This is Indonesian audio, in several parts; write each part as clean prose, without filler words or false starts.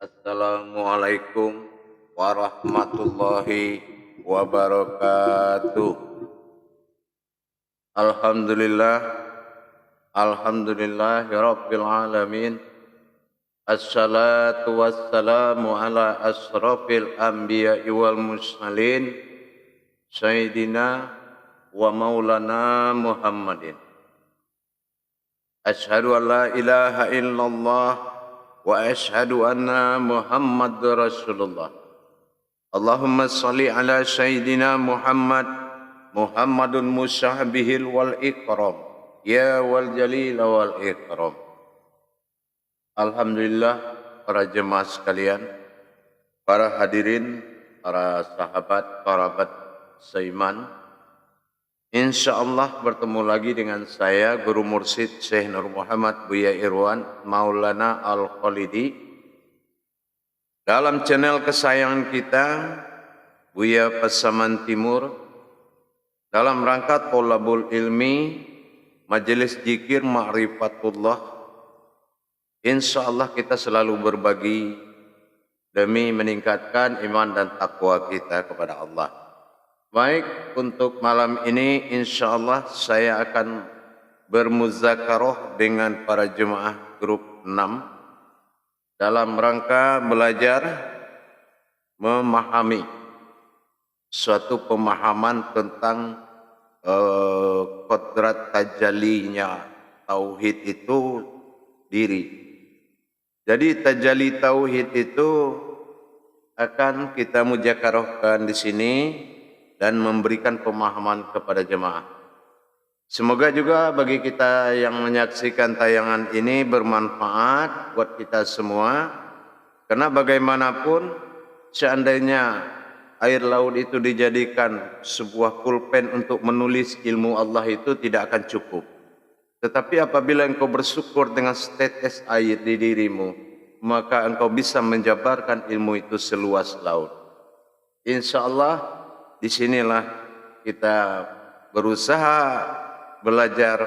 Assalamualaikum warahmatullahi wabarakatuh. Alhamdulillah, alhamdulillahirabbil alamin. Assalatu wassalamu ala asrafil anbiya'i wal mursalin sayyidina wa maulana Muhammadin. Asyhadu an la ilaha illallah wa asyhadu anna Muhammadar Rasulullah. Allahumma salli ala sayyidina Muhammadun musahbihil wal ikram ya wal jalil wal ikram. Alhamdulillah, para jemaah sekalian, para hadirin, para sahabat, kerabat seiman, insyaallah bertemu lagi dengan saya Guru Mursyid Syekh Nur Muhammad Buya Irwan Maulana Al-Khalidi dalam channel kesayangan kita Buya Pasaman Timur, dalam rangka tholabul ilmi Majelis Zikir Ma'rifatullah. Insyaallah kita selalu berbagi demi meningkatkan iman dan takwa kita kepada Allah. Baik, untuk malam ini insyaallah saya akan bermuzakarah dengan para jemaah grup 6 dalam rangka belajar memahami suatu pemahaman tentang kodrat tajallinya tauhid itu diri. Jadi tajalli tauhid itu akan kita muzakarahkan di sini dan memberikan pemahaman kepada jemaah. Semoga juga bagi kita yang menyaksikan tayangan ini bermanfaat buat kita semua, karena bagaimanapun seandainya air laut itu dijadikan sebuah pulpen untuk menulis ilmu Allah itu tidak akan cukup. Tetapi apabila engkau bersyukur dengan setetes air di dirimu, maka engkau bisa menjabarkan ilmu itu seluas laut. Insyaallah disinilah kita berusaha belajar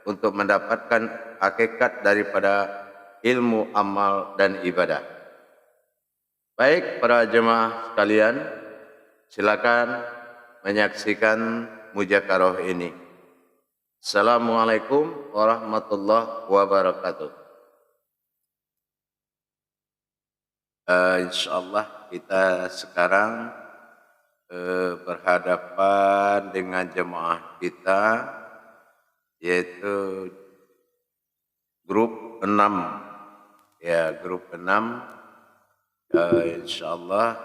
untuk mendapatkan hakikat daripada ilmu amal dan ibadah. Baik para jemaah sekalian, silakan menyaksikan muzakarah ini. Assalamualaikum warahmatullahi wabarakatuh. Insyaallah kita sekarang berhadapan dengan jemaah kita, yaitu grup 6. Ya, grup 6. Insyaallah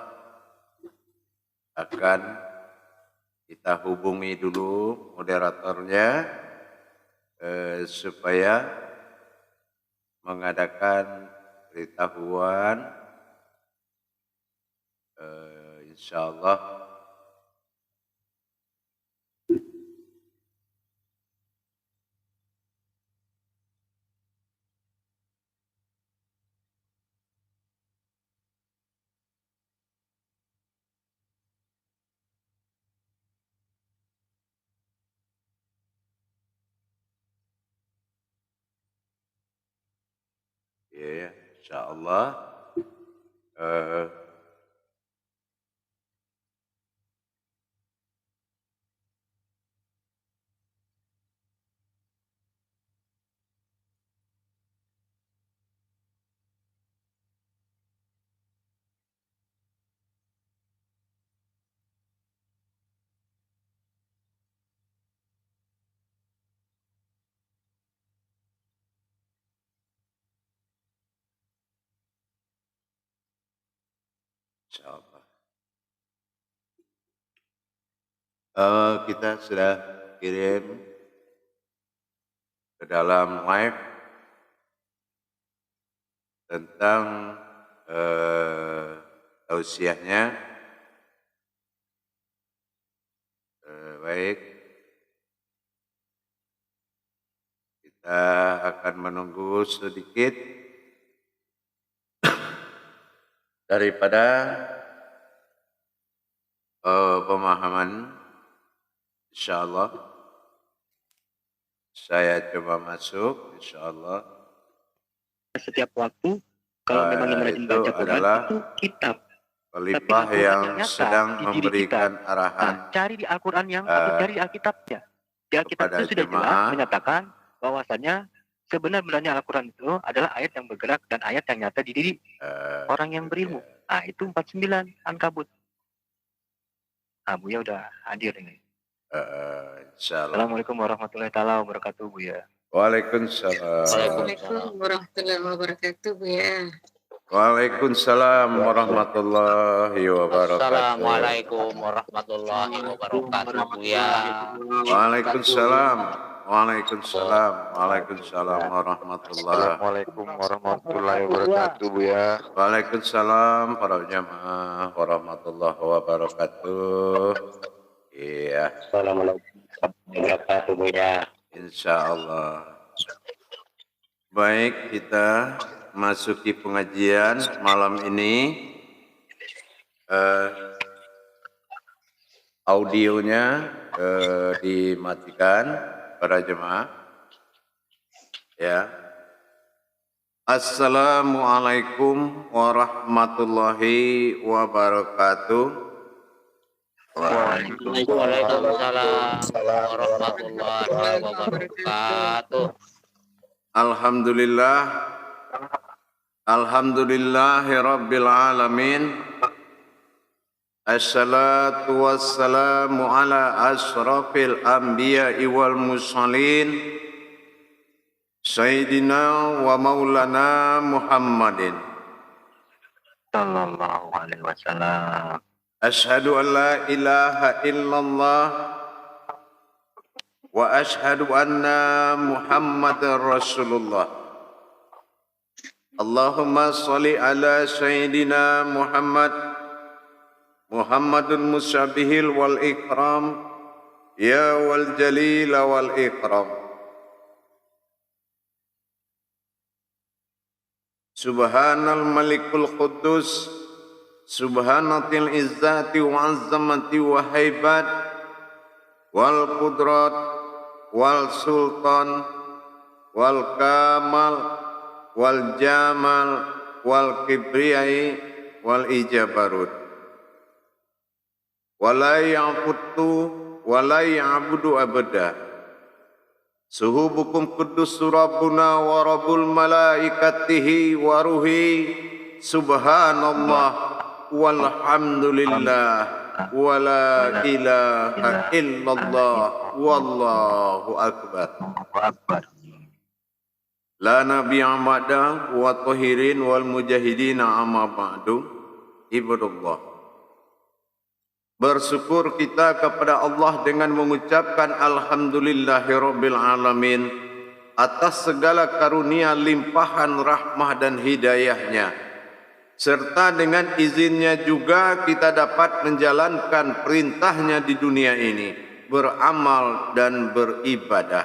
akan kita hubungi dulu moderatornya supaya mengadakan pemberitahuan. Insyaallah ya, insyaallah insyaallah kita sudah kirim ke dalam live tentang tausiahnya. Baik, kita akan menunggu sedikit daripada pemahaman. Insyaallah saya coba masuk, insyaallah. Setiap waktu Kalau memang yang rajin itu baca Quran adalah itu kitab. khalifah Tapi yang Al-Quran yang nyata sedang di diri memberikan kita. arahan Nah, cari di Al-Quran yang atau cari di Alkitabnya. Di Alkitab kepada itu sudah jelas jemaah menyatakan bahwasannya sebenarnya Al-Quran itu adalah ayat yang bergerak dan ayat yang nyata di diri orang yang berilmu. Nah, itu 49 Ankabut. Nah, Buya udah hadir ini. Insyaallah. Assalamualaikum warahmatullahi taala wabarakatuh, Buya. Waalaikumsalam. Assalamualaikum warahmatullahi wabarakatuh, Buya. Waalaikumsalam warahmatullahi wabarakatuh. Assalamualaikum warahmatullahi wabarakatuh, Buya. Waalaikumsalam. Waalaikumsalam. Waalaikumsalam warahmatullahi. Assalamualaikum warahmatullahi wabarakatuh, Buya. Waalaikumsalam para jamaah warahmatullahi wabarakatuh. Iya. Assalamualaikum warahmatullahi wabarakatuh, Buya. Insyaallah. Baik, kita masuki pengajian malam ini. Audionya dimatikan para jemaah. Ya. Assalamualaikum warahmatullahi wabarakatuh. Waalaikumsalam warahmatullahi wabarakatuh. Alhamdulillah. Alhamdulillahi rabbil alamin. Assalatu wassalamu ala asrafil anbiya'i wal mursalin Sayyidina wa maulana Muhammadin Sallallahu alaihi wasallam. Ashhadu an la ilaha illallah wa ashhadu anna Muhammadar Rasulullah. Allahumma salli ala Sayyidina Muhammadun musyabihil wal ikram ya wal jalil wal ikram. Subhanal malikul quddus subhanatil izzati wa azamati wa haibat wal qudrat wal sultan wal kamal wal jamal wal kibriyai wal ijabarut wala ya'budu wala ya'budu abada. Suhubukum kudus rabbuna wa rabbul malaikatihi wa ruhi subhanallah walhamdulillah wa la ilaha illallah wallahu akbar. La nabiyya ba'da wa tahirin wal mujahidina amma ba'du. Ibadallah. Bersyukur kita kepada Allah dengan mengucapkan alhamdulillahirabbil alamin atas segala karunia limpahan rahmah dan hidayahnya, serta dengan izinnya juga kita dapat menjalankan perintahnya di dunia ini, beramal dan beribadah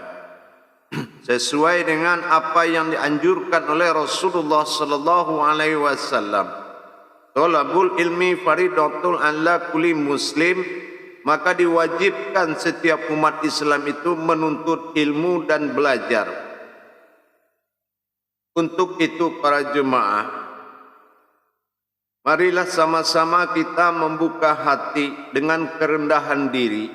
sesuai dengan apa yang dianjurkan oleh Rasulullah sallallahu alaihi wasallam. Thalabul ilmi faridatul ala kulli muslim, maka diwajibkan setiap umat Islam itu menuntut ilmu dan belajar. Untuk itu para jemaah, marilah sama-sama kita membuka hati dengan kerendahan diri,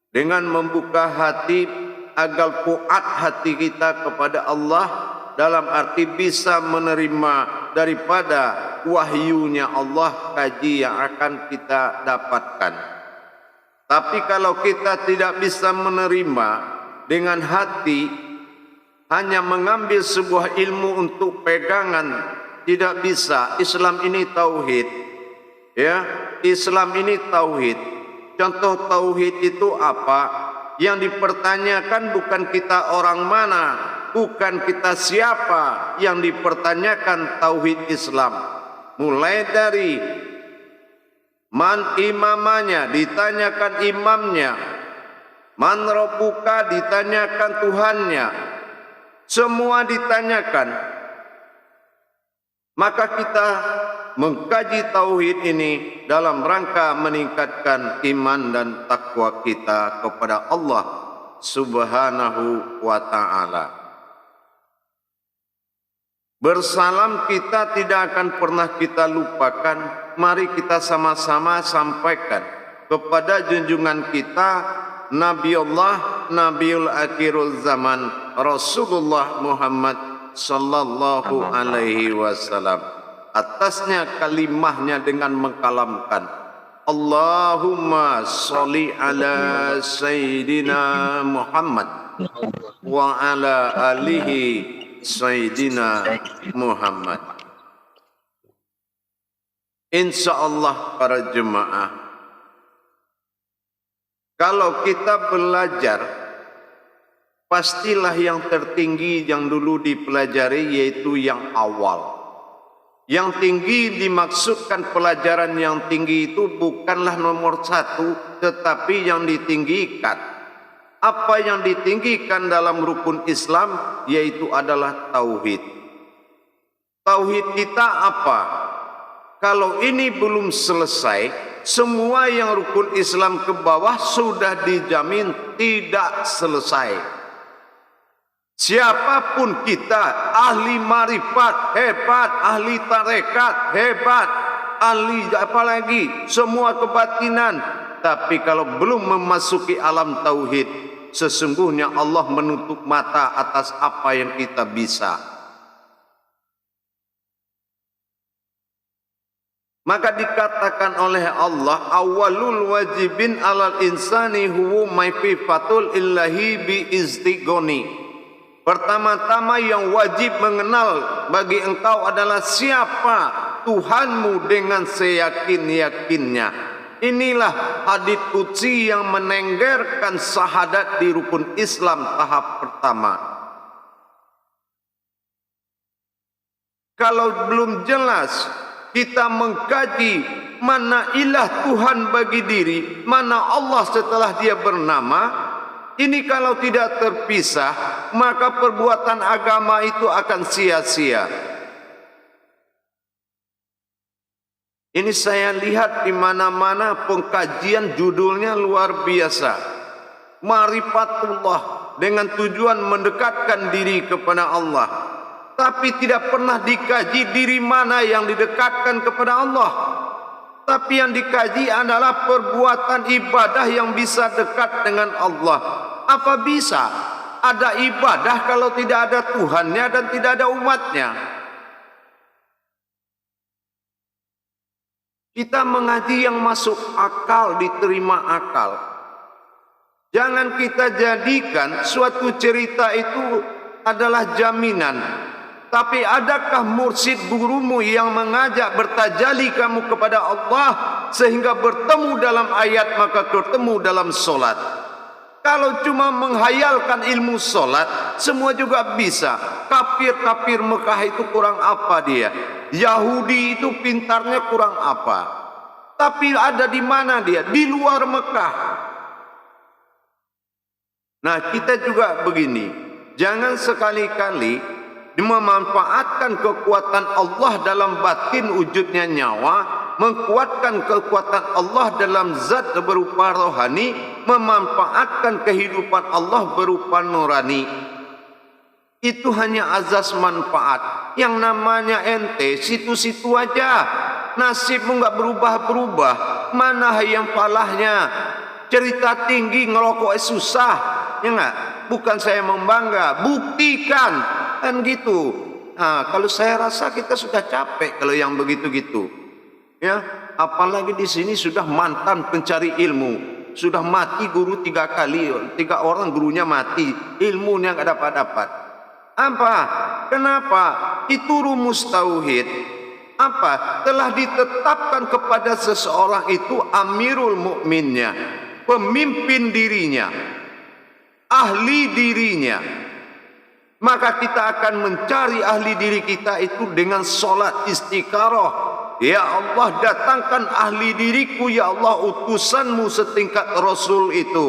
dengan membuka hati agar kuat hati kita kepada Allah, dalam arti bisa menerima daripada wahyunya Allah kaji yang akan kita dapatkan. Tapi kalau kita tidak bisa menerima dengan hati, hanya mengambil sebuah ilmu untuk pegangan, tidak bisa. Islam ini tauhid, ya. Islam ini tauhid. Contoh tauhid itu apa? Yang dipertanyakan bukan kita orang mana, bukan kita siapa, yang dipertanyakan tauhid Islam. Mulai dari man imamanya, ditanyakan imamnya, man rabbuka, ditanyakan Tuhannya, semua ditanyakan. Maka kita mengkaji tauhid ini dalam rangka meningkatkan iman dan takwa kita kepada Allah Subhanahu wa ta'ala. Bersalam kita tidak akan pernah kita lupakan. Mari kita sama-sama sampaikan kepada junjungan kita Nabiullah Nabiul Akhirul Zaman Rasulullah Muhammad sallallahu alaihi wasallam. Atasnya kalimahnya dengan mengkalamkan Allahumma sholli ala Sayyidina Muhammad wa ala alihi Sayyidina Muhammad. Insyaallah para jemaah, kalau kita belajar, pastilah yang tertinggi yang dulu dipelajari yaitu yang awal. Yang tinggi dimaksudkan pelajaran yang tinggi itu bukanlah nomor satu, tetapi yang ditinggikan. Apa yang ditinggikan dalam rukun Islam yaitu adalah tauhid. Tauhid kita apa? Kalau ini belum selesai, semua yang rukun Islam ke bawah sudah dijamin tidak selesai. Siapapun kita, ahli marifat hebat, ahli tarekat hebat, ahli apalagi semua kebatinan, tapi kalau belum memasuki alam tauhid, sesungguhnya Allah menutup mata atas apa yang kita bisa. Maka dikatakan oleh Allah, awalul wajibin alal insani huwa maififatul illahi bi istigoni. Pertama-tama yang wajib mengenal bagi engkau adalah siapa Tuhanmu dengan seyakin-yakinnya. Inilah hadits qudsi yang menenggerkan syahadat di rukun Islam tahap pertama. Kalau belum jelas kita mengkaji mana ilah Tuhan bagi diri, mana Allah setelah dia bernama, ini kalau tidak terpisah, maka perbuatan agama itu akan sia-sia. Ini saya lihat di mana-mana pengkajian judulnya luar biasa. Ma'rifatullah, dengan tujuan mendekatkan diri kepada Allah. Tapi tidak pernah dikaji diri mana yang didekatkan kepada Allah. Tapi yang dikaji adalah perbuatan ibadah yang bisa dekat dengan Allah. Apa bisa ada ibadah kalau tidak ada Tuhannya dan tidak ada umatnya? Kita mengaji yang masuk akal, diterima akal. Jangan kita jadikan suatu cerita itu adalah jaminan. Tapi adakah mursyid gurumu yang mengajak bertajali kamu kepada Allah sehingga bertemu dalam ayat maka bertemu dalam solat? Kalau cuma menghayalkan ilmu solat, semua juga bisa. Kafir-kafir Mekah itu kurang apa dia? Yahudi itu pintarnya kurang apa? Tapi ada di mana dia? Di luar Mekah. Nah, kita juga begini. Jangan sekali-kali memanfaatkan kekuatan Allah dalam batin wujudnya nyawa, menguatkan kekuatan Allah dalam zat berupa rohani, memanfaatkan kehidupan Allah berupa nurani. Itu hanya azas manfaat. Yang namanya ente situ-situ aja, nasibmu nggak berubah-berubah. Mana yang falahnya? Cerita tinggi ngerokok susah, ya nggak? Bukan saya membangga, buktikan kan gitu. Nah, kalau saya rasa kita sudah capek kalau yang begitu-gitu. Ya, apalagi di sini sudah mantan pencari ilmu, sudah mati guru 3 kali, 3 orang gurunya mati, ilmunya nggak dapat. Apa? Kenapa? Itu rumus tauhid. Apa? Telah ditetapkan kepada seseorang itu amirul mukminnya, pemimpin dirinya, ahli dirinya. Maka kita akan mencari ahli diri kita itu dengan solat istikharah. Ya Allah, datangkan ahli diriku, ya Allah, utusanmu setingkat Rasul itu.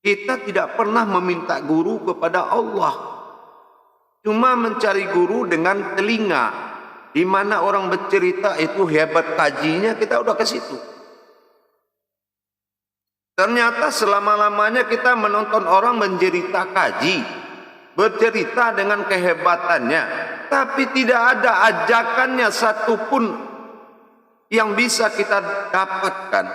Kita tidak pernah meminta guru kepada Allah, cuma mencari guru dengan telinga. Di mana orang bercerita itu hebat kajinya, kita udah ke situ. Ternyata selama-lamanya kita menonton orang mencerita kaji, bercerita dengan kehebatannya, tapi tidak ada ajakannya satupun yang bisa kita dapatkan.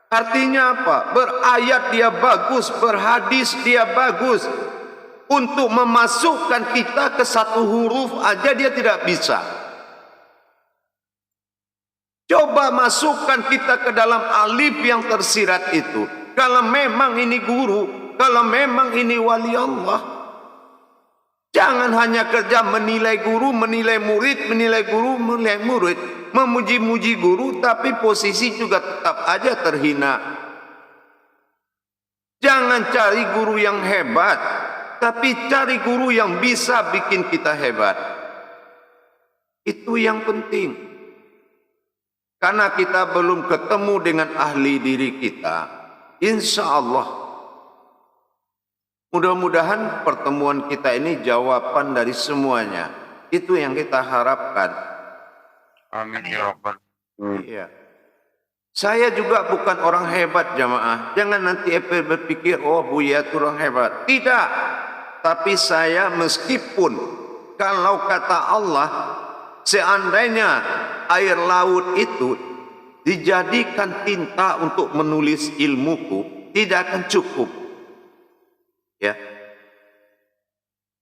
Artinya apa? Berayat dia bagus, berhadis dia bagus. Untuk memasukkan kita ke satu huruf aja dia tidak bisa. Coba masukkan kita ke dalam alif yang tersirat itu. Kalau memang ini guru, kalau memang ini wali Allah. Jangan hanya kerja menilai guru, menilai murid, menilai guru, menilai murid. Memuji-muji guru tapi posisi juga tetap aja terhina. Jangan cari guru yang hebat, tapi cari guru yang bisa bikin kita hebat. Itu yang penting. Karena kita belum ketemu dengan ahli diri kita, insya Allah mudah-mudahan pertemuan kita ini jawaban dari semuanya. Itu yang kita harapkan. Amin ya Rabbal. Iya. Saya juga bukan orang hebat jamaah. Jangan nanti berpikir, oh Buya itu orang hebat. Tidak. Tapi saya meskipun kalau kata Allah, seandainya air laut itu dijadikan tinta untuk menulis ilmuku, tidak akan cukup. Ya.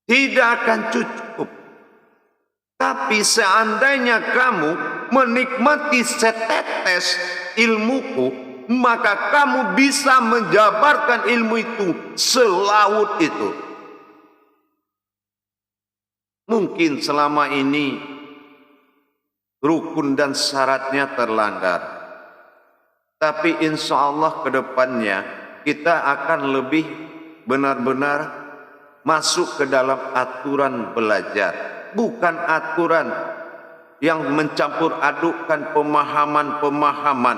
Tidak akan cukup. Tapi seandainya kamu menikmati setetes ilmuku, maka kamu bisa menjabarkan ilmu itu selaut itu. Mungkin selama ini rukun dan syaratnya terlanggar, tapi insya Allah ke depannya kita akan lebih benar-benar masuk ke dalam aturan belajar. Bukan aturan yang mencampur adukkan pemahaman-pemahaman.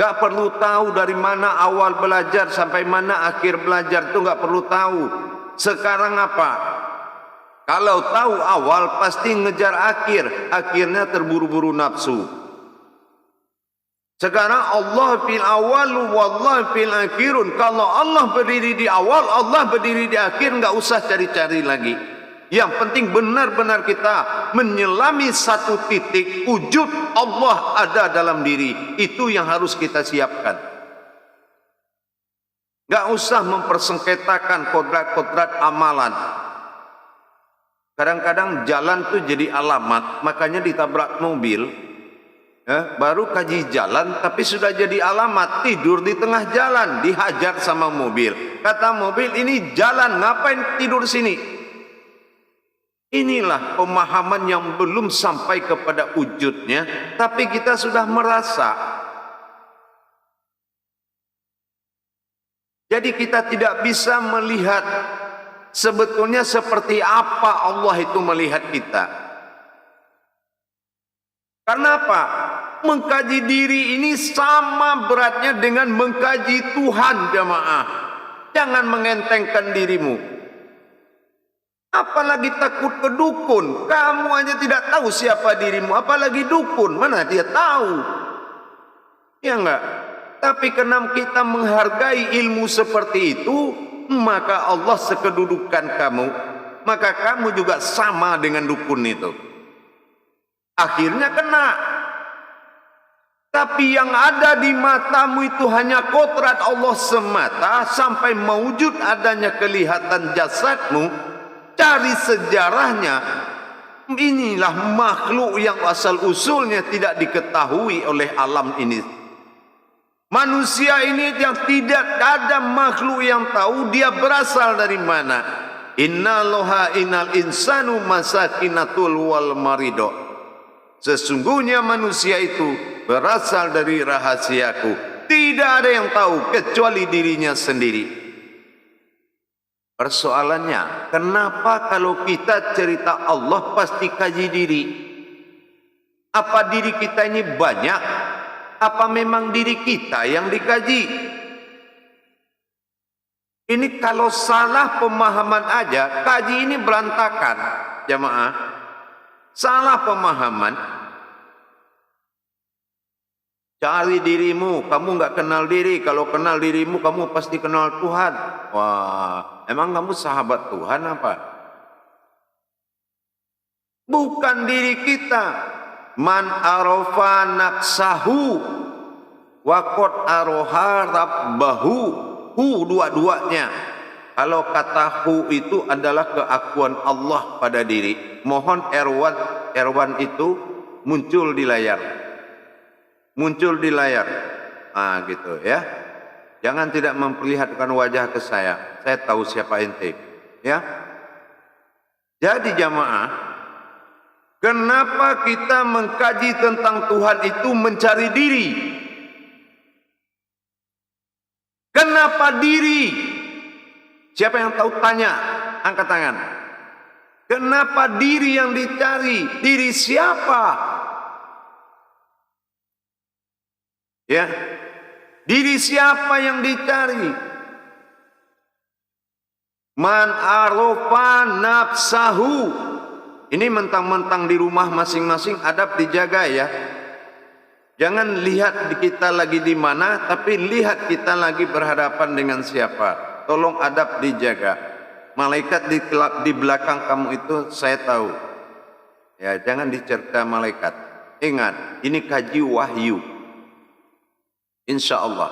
Gak perlu tahu dari mana awal belajar sampai mana akhir belajar, itu gak perlu tahu. Sekarang apa? Kalau tahu awal pasti ngejar akhir, akhirnya terburu-buru nafsu. Sekarang Allah fil awal wallah fil akhirun. Kalau Allah berdiri di awal, Allah berdiri di akhir, gak usah cari-cari lagi. Yang penting benar-benar kita menyelami satu titik wujud Allah ada dalam diri. Itu yang harus kita siapkan. Gak usah mempersengketakan kodrat-kodrat amalan. Kadang-kadang jalan tuh jadi alamat, makanya ditabrak mobil. Baru kaji jalan tapi sudah jadi alamat, tidur di tengah jalan, dihajar sama mobil. Kata mobil, ini jalan, ngapain tidur sini? Inilah pemahaman yang belum sampai kepada wujudnya, tapi kita sudah merasa. Jadi kita tidak bisa melihat sebetulnya seperti apa Allah itu melihat kita. Karena apa? Mengkaji diri ini sama beratnya dengan mengkaji Tuhan jamaah. Jangan mengentengkan dirimu. Apalagi takut ke dukun. Kamu aja tidak tahu siapa dirimu, apalagi dukun. Mana dia tahu? Ya enggak? Tapi karena kita menghargai ilmu seperti itu, maka Allah sekedudukan kamu, maka kamu juga sama dengan dukun itu. Akhirnya kena. Tapi yang ada di matamu itu hanya kodrat Allah semata. Sampai mewujud adanya kelihatan jasadmu, cari sejarahnya. Inilah makhluk yang asal usulnya tidak diketahui oleh alam ini. Manusia ini yang tidak ada makhluk yang tahu dia berasal dari mana. Innallaha innal insanu masakinatul wal marido. Sesungguhnya manusia itu berasal dari rahasiaku. Tidak ada yang tahu kecuali dirinya sendiri. Persoalannya, kenapa kalau kita cerita Allah pasti kaji diri? Apa diri kita ini banyak? Apa memang diri kita yang dikaji? Ini kalau salah pemahaman aja, kaji ini berantakan, jamaah. Salah pemahaman. Cari dirimu, kamu nggak kenal diri. Kalau kenal dirimu, kamu pasti kenal Tuhan. Wah, emang kamu sahabat Tuhan apa? Bukan diri kita. Man arafa nafsahu wa qad aroha rabbahu. Hu dua-duanya. Kalau kata hu itu adalah keakuan Allah pada diri. Mohon Erwan itu muncul di layar. Muncul di layar. Ah, gitu ya. Jangan tidak memperlihatkan wajah ke saya. Saya tahu siapa ente. Ya. Jadi jamaah, kenapa kita mengkaji tentang Tuhan itu mencari diri? Kenapa diri? Siapa yang tahu tanya, angkat tangan. Kenapa diri yang dicari? Diri siapa? Ya, diri siapa yang dicari? Man arofa nafsahu. Ini mentang-mentang di rumah masing-masing adab dijaga ya. Jangan lihat kita lagi di mana, tapi lihat kita lagi berhadapan dengan siapa. Tolong adab dijaga. Malaikat di belakang kamu itu saya tahu. Ya, jangan dicerca malaikat. Ingat, ini kaji wahyu. Insya Allah.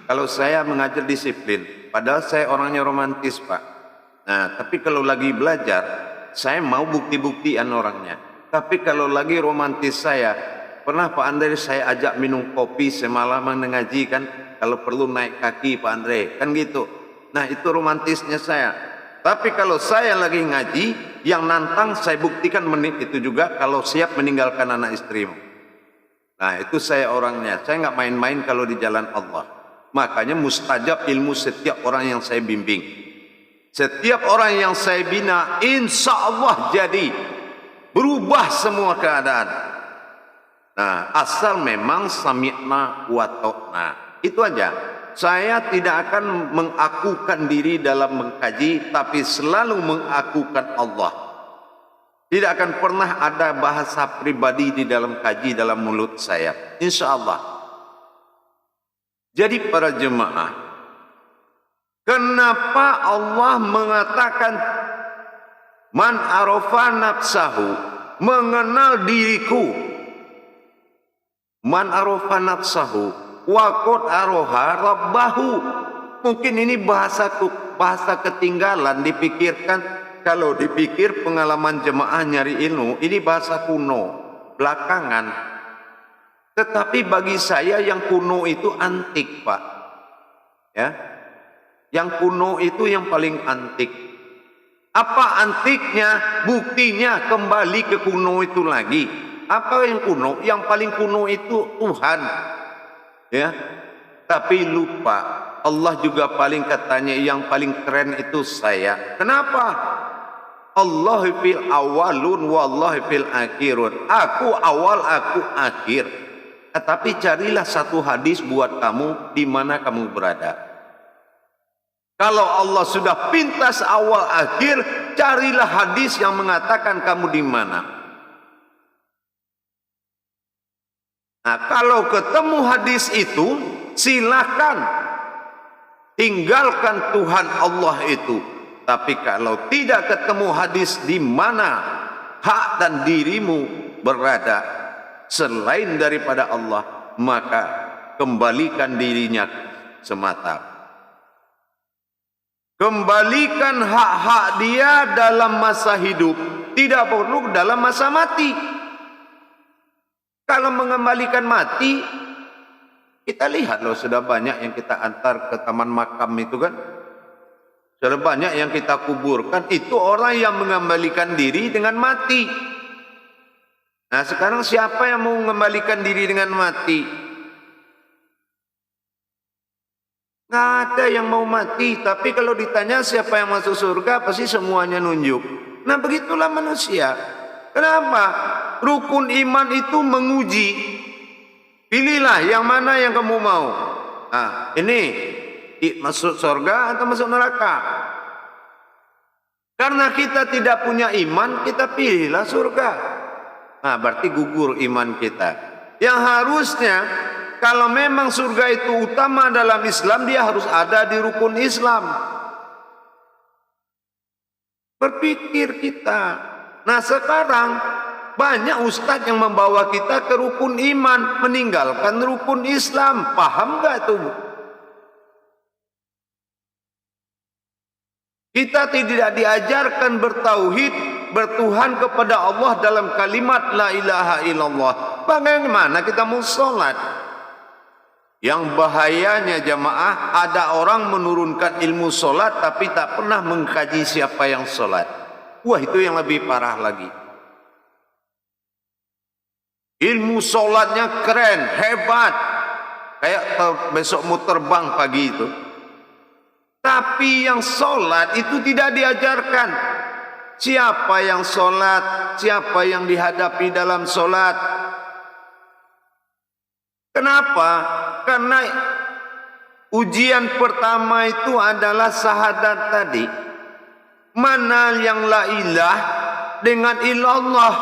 Kalau saya mengajar disiplin, padahal saya orangnya romantis Pak. Nah, tapi kalau lagi belajar, saya mau bukti-buktian orangnya. Tapi kalau lagi romantis saya, pernah Pak Andre saya ajak minum kopi semalaman mengaji kan, kalau perlu naik kaki Pak Andre, kan gitu. Nah, itu romantisnya saya. Tapi kalau saya lagi ngaji, yang nantang saya buktikan menit itu juga kalau siap meninggalkan anak istrimu. Nah, itu saya orangnya. Saya nggak main-main kalau di jalan Allah. Makanya mustajab ilmu setiap orang yang saya bimbing. Setiap orang yang saya bina, insya Allah jadi. Berubah semua keadaan. Nah, asal memang sami'na wa ta'na. Itu aja. Saya tidak akan mengakukan diri dalam mengkaji, tapi selalu mengakukan Allah. Tidak akan pernah ada bahasa pribadi di dalam kaji dalam mulut saya. Insya Allah. Jadi para jemaah, kenapa Allah mengatakan man arafa nafsahu, mengenal diriku. Man arafa nafsahu wa qad aroha rabbahu. Mungkin ini bahasa ketinggalan dipikirkan. Kalau dipikir pengalaman jemaah nyari ilmu, ini bahasa kuno, belakangan. Tetapi bagi saya yang kuno itu antik, Pak. Ya, yang kuno itu yang paling antik. Apa antiknya? Buktinya kembali ke kuno itu lagi. Apa yang kuno? Yang paling kuno itu Tuhan. Ya, tapi lupa Allah juga paling katanya yang paling keren itu saya. Kenapa? Allah fil awalun wallahi fil akhirun. Aku awal, aku akhir. Tapi carilah satu hadis buat kamu di mana kamu berada. Kalau Allah sudah pintas awal akhir, carilah hadis yang mengatakan kamu di mana. Nah, kalau ketemu hadis itu, silakan tinggalkan Tuhan Allah itu. Tapi kalau tidak ketemu hadis di mana hak dan dirimu berada selain daripada Allah, maka kembalikan dirinya semata. Kembalikan hak-hak dia dalam masa hidup, tidak perlu dalam masa mati. Kalau mengembalikan mati, kita lihat loh, sudah banyak yang kita antar ke taman makam itu kan. Sudah banyak yang kita kuburkan, itu orang yang mengembalikan diri dengan mati. Nah, sekarang siapa yang mau mengembalikan diri dengan mati? Nggak ada yang mau mati. Tapi kalau ditanya siapa yang masuk surga, pasti semuanya nunjuk. Nah, begitulah manusia. Kenapa? Rukun iman itu menguji. Pilihlah yang mana yang kamu mau. Nah, ini masuk surga atau masuk neraka. Karena kita tidak punya iman, kita pilihlah surga. Nah, berarti gugur iman kita. Yang harusnya kalau memang surga itu utama dalam Islam, dia harus ada di rukun Islam. Berpikir kita. Nah sekarang banyak ustadz yang membawa kita ke rukun iman, meninggalkan rukun Islam. Paham gak itu? Kita tidak diajarkan bertauhid, bertuhan kepada Allah dalam kalimat la ilaha illallah. Bagaimana kita mau sholat? Yang bahayanya jamaah, ada orang menurunkan ilmu sholat tapi tak pernah mengkaji siapa yang sholat. Wah, itu yang lebih parah lagi. Ilmu sholatnya keren, hebat, kayak besok mau terbang pagi itu. Tapi yang sholat itu tidak diajarkan. Siapa yang sholat, siapa yang dihadapi dalam sholat. Kenapa? Karena ujian pertama itu adalah syahadat tadi. Mana yang la ilah dengan illallah.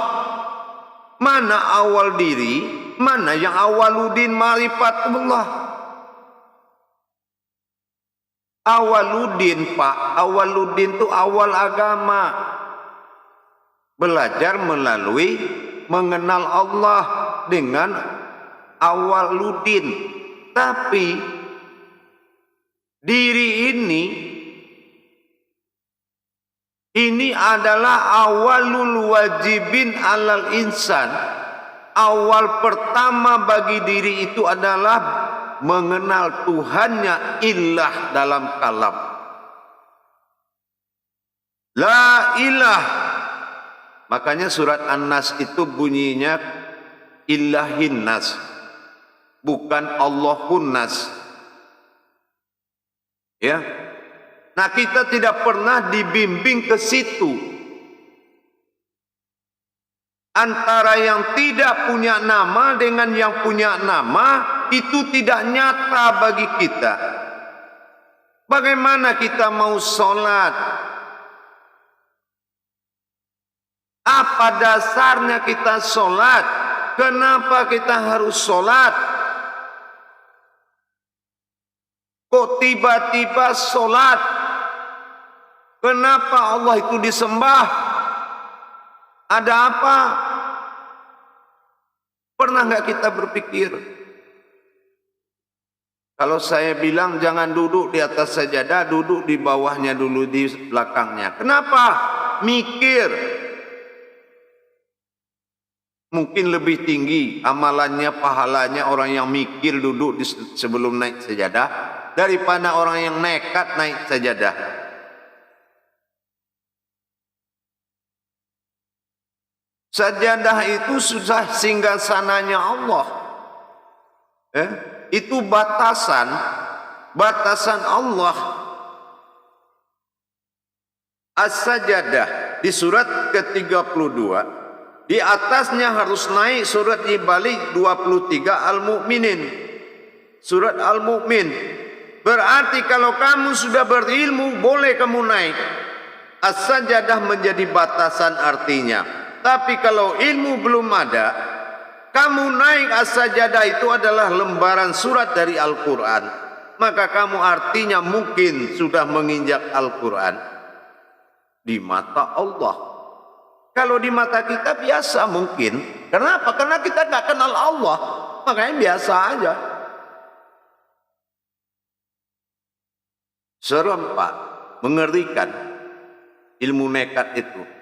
Mana awal diri, mana yang awaludin ma'rifatullah. Awaludin Pak, awaludin itu awal agama. Belajar melalui mengenal Allah dengan awaludin. Tapi diri ini adalah awalul wajibin alal insan. Awal pertama bagi diri itu adalah mengenal Tuhannya ilah dalam kalam. La ilah. Makanya surat An-Nas itu bunyinya ilahin nas, bukan Allahun nas. Ya. Nah, kita tidak pernah dibimbing ke situ. Antara yang tidak punya nama dengan yang punya nama itu tidak nyata bagi kita. Bagaimana kita mau sholat? Apa dasarnya kita sholat? Kenapa kita harus sholat? Kok tiba-tiba sholat? Kenapa Allah itu disembah? Ada apa? Pernah nggak kita berpikir? Kalau saya bilang jangan duduk di atas sajadah, duduk di bawahnya dulu, di belakangnya. Kenapa? Mikir. Mungkin lebih tinggi amalannya, pahalanya orang yang mikir duduk sebelum naik sajadah daripada orang yang nekat naik sajadah. Sajadah itu sudah singgasananya Allah. Itu batasan Allah. As-Sajadah di surat ke-32, di atasnya harus naik surat di balik 23 Al-Mu'minin. Surat Al-Mu'min. Berarti kalau kamu sudah berilmu, boleh kamu naik. As-Sajadah menjadi batasan artinya. Tapi kalau ilmu belum ada, kamu naik as-sajadah itu adalah lembaran surat dari Al-Quran. Maka kamu artinya mungkin sudah menginjak Al-Quran di mata Allah. Kalau di mata kita biasa mungkin. Kenapa? Karena kita nggak kenal Allah. Makanya biasa aja. Serem Pak, mengerikan ilmu nekat itu.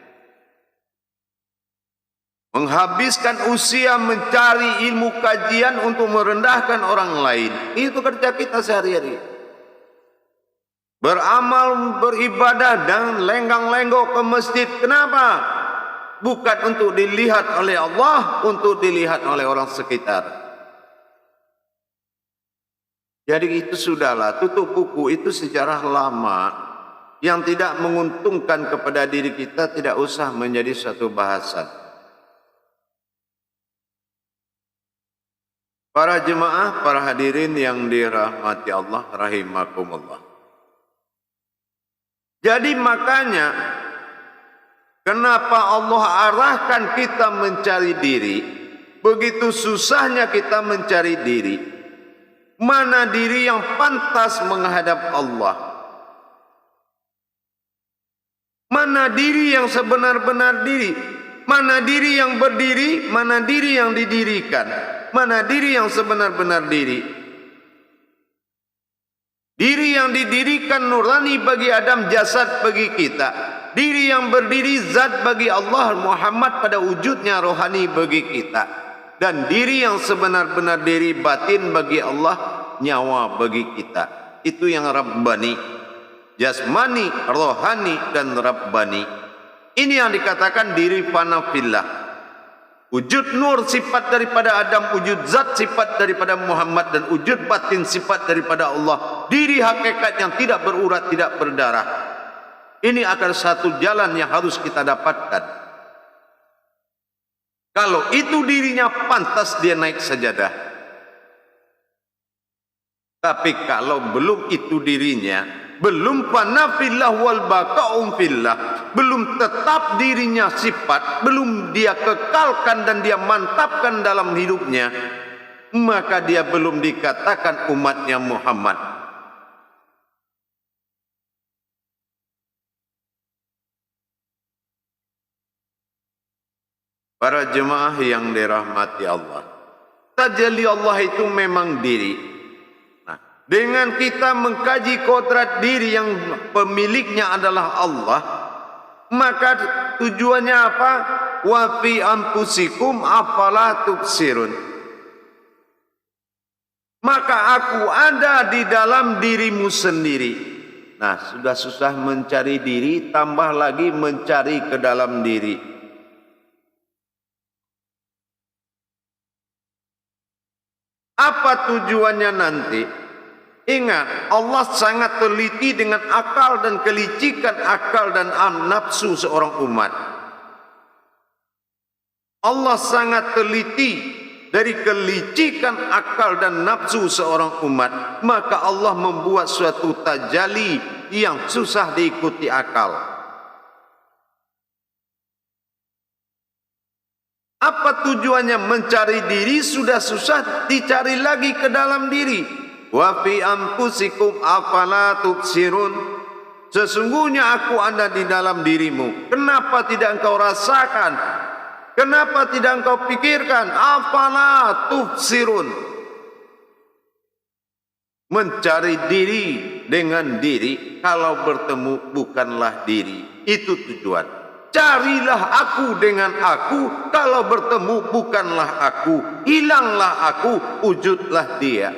Menghabiskan usia mencari ilmu kajian untuk merendahkan orang lain. Itu kerja kita sehari-hari. Beramal, beribadah dan lenggang-lenggok ke masjid. Kenapa? Bukan untuk dilihat oleh Allah, untuk dilihat oleh orang sekitar. Jadi itu sudahlah, tutup buku itu sejarah lama yang tidak menguntungkan kepada diri kita, tidak usah menjadi satu bahasan. Para jemaah, para hadirin yang dirahmati Allah rahimakumullah. Jadi makanya kenapa Allah arahkan kita mencari diri? Begitu susahnya kita mencari diri. Mana diri yang pantas menghadap Allah? Mana diri yang sebenar-benar diri? Mana diri yang berdiri? Mana diri yang didirikan? Mana diri yang sebenar-benar diri? Diri yang didirikan nurani bagi Adam, jasad bagi kita. Diri yang berdiri zat bagi Allah, Muhammad pada wujudnya rohani bagi kita. Dan diri yang sebenar-benar diri batin bagi Allah, nyawa bagi kita. Itu yang Rabbani. Jasmani, rohani dan Rabbani. Ini yang dikatakan diri fana fillah. Wujud nur sifat daripada Adam, wujud zat sifat daripada Muhammad, dan wujud batin sifat daripada Allah. Diri hakikat yang tidak berurat, tidak berdarah. Ini akan satu jalan yang harus kita dapatkan. Kalau itu dirinya pantas dia naik sajadah. Tapi kalau belum itu dirinya, belum fana fillah wal baqa'um fillah, belum tetap dirinya sifat, belum dia kekalkan dan dia mantapkan dalam hidupnya, maka dia belum dikatakan umatnya Muhammad. Para jemaah yang dirahmati Allah, tajalli Allah itu memang diri. Dengan kita mengkaji kodrat diri yang pemiliknya adalah Allah, maka tujuannya apa? Wa fi anfusikum afala tubsirun. Maka aku ada di dalam dirimu sendiri. Nah, sudah susah mencari diri, tambah lagi mencari ke dalam diri. Apa tujuannya nanti? Ingat, Allah sangat teliti dengan akal dan kelicikan akal dan nafsu seorang umat. Allah sangat teliti dari kelicikan akal dan nafsu seorang umat. Maka Allah membuat suatu tajalli yang susah diikuti akal. Apa tujuannya mencari diri? Sudah susah, dicari lagi ke dalam diri. Wa fi anfusikum afala tubsirun. Sesungguhnya aku ada di dalam dirimu. Kenapa tidak engkau rasakan? Kenapa tidak engkau pikirkan? Afala tubsirun. Mencari diri dengan diri, kalau bertemu bukanlah diri. Itu tujuan. Carilah aku dengan aku, kalau bertemu bukanlah aku. Hilanglah aku, wujudlah dia.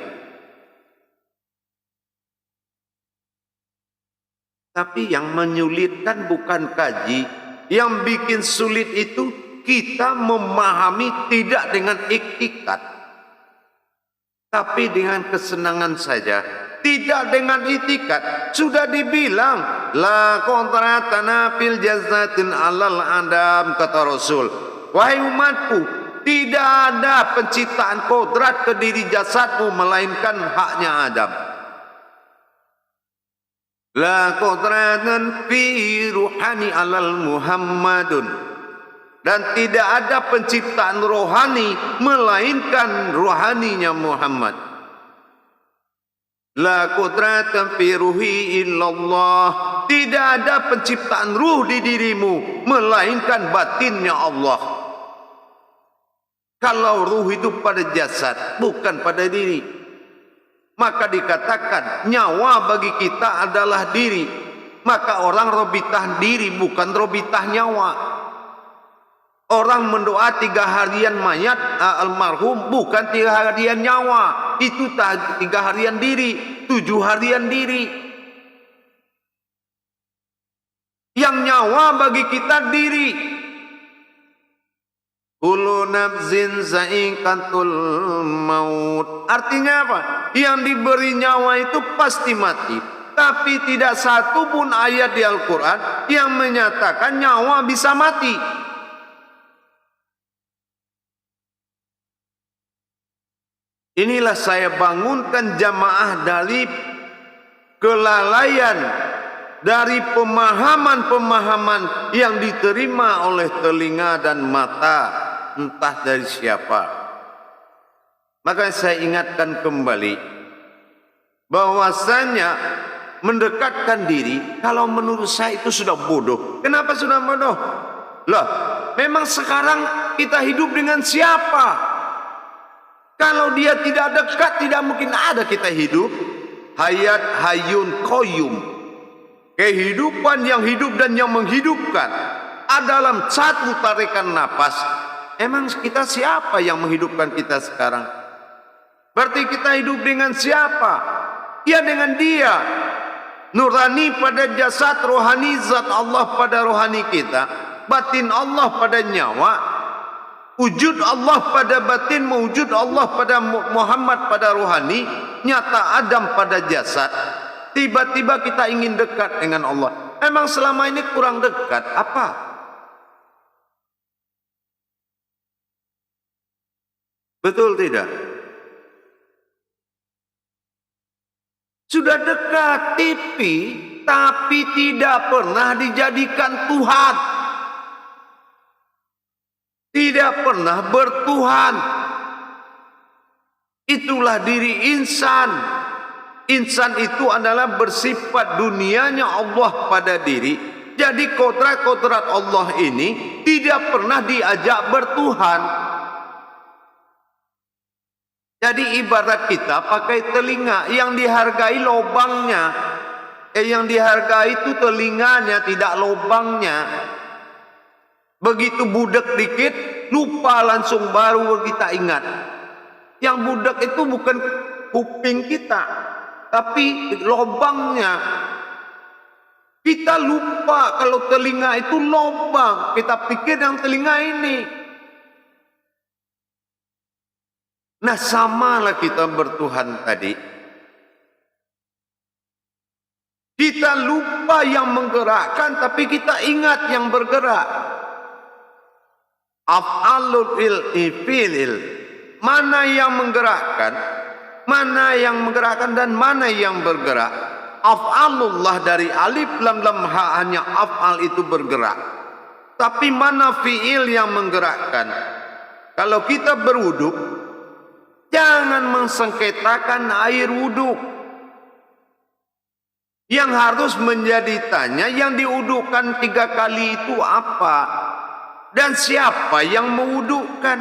Tapi yang menyulitkan bukan kaji. Yang bikin sulit itu kita memahami tidak dengan iktikat, tapi dengan kesenangan saja. Tidak dengan iktikat. Sudah dibilang la kontratana fil jazatin alal adam, kata Rasul. Wahai umatku, tidak ada penciptaan kodrat ke diri jasadmu melainkan haknya Adam. La qudratan fi ruhani alal Muhammadun. Dan tidak ada penciptaan rohani melainkan rohaninya Muhammad. La qudratan fi ruhi illallah. Tidak ada penciptaan ruh di dirimu melainkan batinnya Allah. Kalau ruh itu pada jasad, bukan pada diri, maka dikatakan nyawa bagi kita adalah diri. Maka orang robitah diri, bukan robitah nyawa. Orang mendoa 3 harian mayat almarhum, bukan 3 harian nyawa. Itu 3 harian diri, 7 harian diri. Yang nyawa bagi kita diri. Kullu nafsin za'iqatul maut. Artinya apa? Yang diberi nyawa itu pasti mati. Tapi tidak satu pun ayat di Al-Quran yang menyatakan nyawa bisa mati. Inilah saya bangunkan jamaah dari kelalaian, dari pemahaman-pemahaman yang diterima oleh telinga dan mata, entah dari siapa. Maka saya ingatkan kembali bahwasanya mendekatkan diri kalau menurut saya itu sudah bodoh. Kenapa sudah bodoh? Lah, memang sekarang kita hidup dengan siapa? Kalau dia tidak dekat, tidak mungkin ada kita hidup. Hayat hayyun qayyum. Kehidupan yang hidup dan yang menghidupkan dalam satu tarikan napas. Emang kita siapa yang menghidupkan kita sekarang? Berarti kita hidup dengan siapa? Ya dengan dia. Nurani pada jasad, rohani zat Allah pada rohani kita, batin Allah pada nyawa, wujud Allah pada batin, mewujud Allah pada Muhammad pada rohani, nyata Adam pada jasad. Tiba-tiba kita ingin dekat dengan Allah. Emang selama ini kurang dekat apa? Betul tidak? Sudah dekat tapi tidak pernah dijadikan Tuhan. Tidak pernah bertuhan. Itulah diri insan. Insan itu adalah bersifat dunianya Allah pada diri. Jadi kodrat-kodrat Allah ini tidak pernah diajak bertuhan. Jadi ibarat kita pakai telinga, yang dihargai lobangnya. Yang dihargai itu telinganya, tidak lobangnya. Begitu budak dikit, lupa langsung baru kita ingat. Yang budak itu bukan kuping kita, tapi lobangnya. Kita lupa kalau telinga itu lobang. Kita pikir yang telinga ini. Nah, samalah kita bertuhan tadi. Kita lupa yang menggerakkan, tapi kita ingat yang bergerak. Af'alul fi'il. Mana yang menggerakkan, dan mana yang bergerak. Af'alullah dari alif lam lam ha, hanya af'al itu bergerak. Tapi mana fi'il yang menggerakkan? Kalau kita berwuduk, jangan mensengketakan air wuduk. Yang harus menjadi tanya, yang diwudukkan 3 kali itu apa? Dan siapa yang mewudukkan?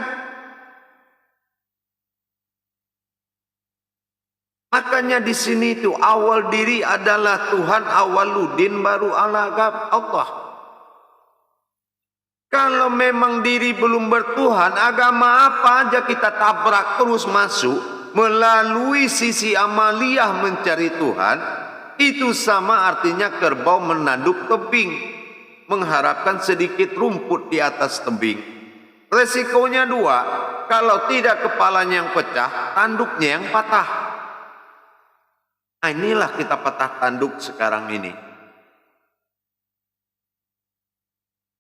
Makanya di sini itu awal diri adalah Tuhan, awaludin baru alagab Allah. Kalau memang diri belum bertuhan, agama apa aja kita tabrak terus masuk melalui sisi amaliyah mencari Tuhan, itu sama artinya kerbau menanduk tebing, mengharapkan sedikit rumput di atas tebing. Resikonya 2, kalau tidak kepalanya yang pecah, tanduknya yang patah. Nah, inilah kita patah tanduk sekarang ini.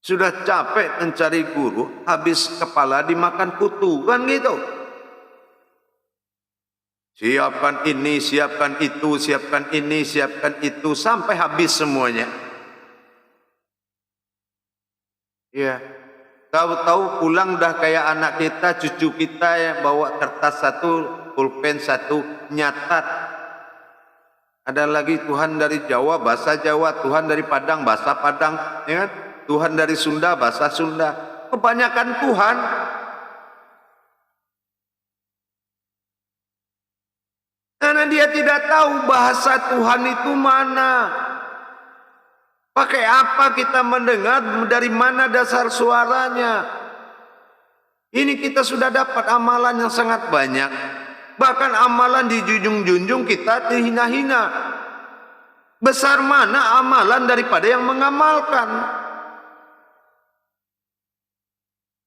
Sudah capek mencari guru, habis kepala dimakan kutu, kan gitu. Siapkan ini, siapkan itu, siapkan ini, siapkan itu, sampai habis semuanya. Ya, tahu-tahu pulang dah kayak anak kita, cucu kita yang bawa kertas 1, pulpen 1, nyatat. Ada lagi Tuhan dari Jawa, bahasa Jawa, Tuhan dari Padang, bahasa Padang, ya kan? Tuhan dari Sunda, bahasa Sunda. Kebanyakan Tuhan. Karena dia tidak tahu bahasa Tuhan itu mana. Pakai apa kita mendengar, dari mana dasar suaranya. Ini kita sudah dapat amalan yang sangat banyak. Bahkan amalan dijunjung-junjung, kita dihina-hina. Besar mana amalan daripada yang mengamalkan.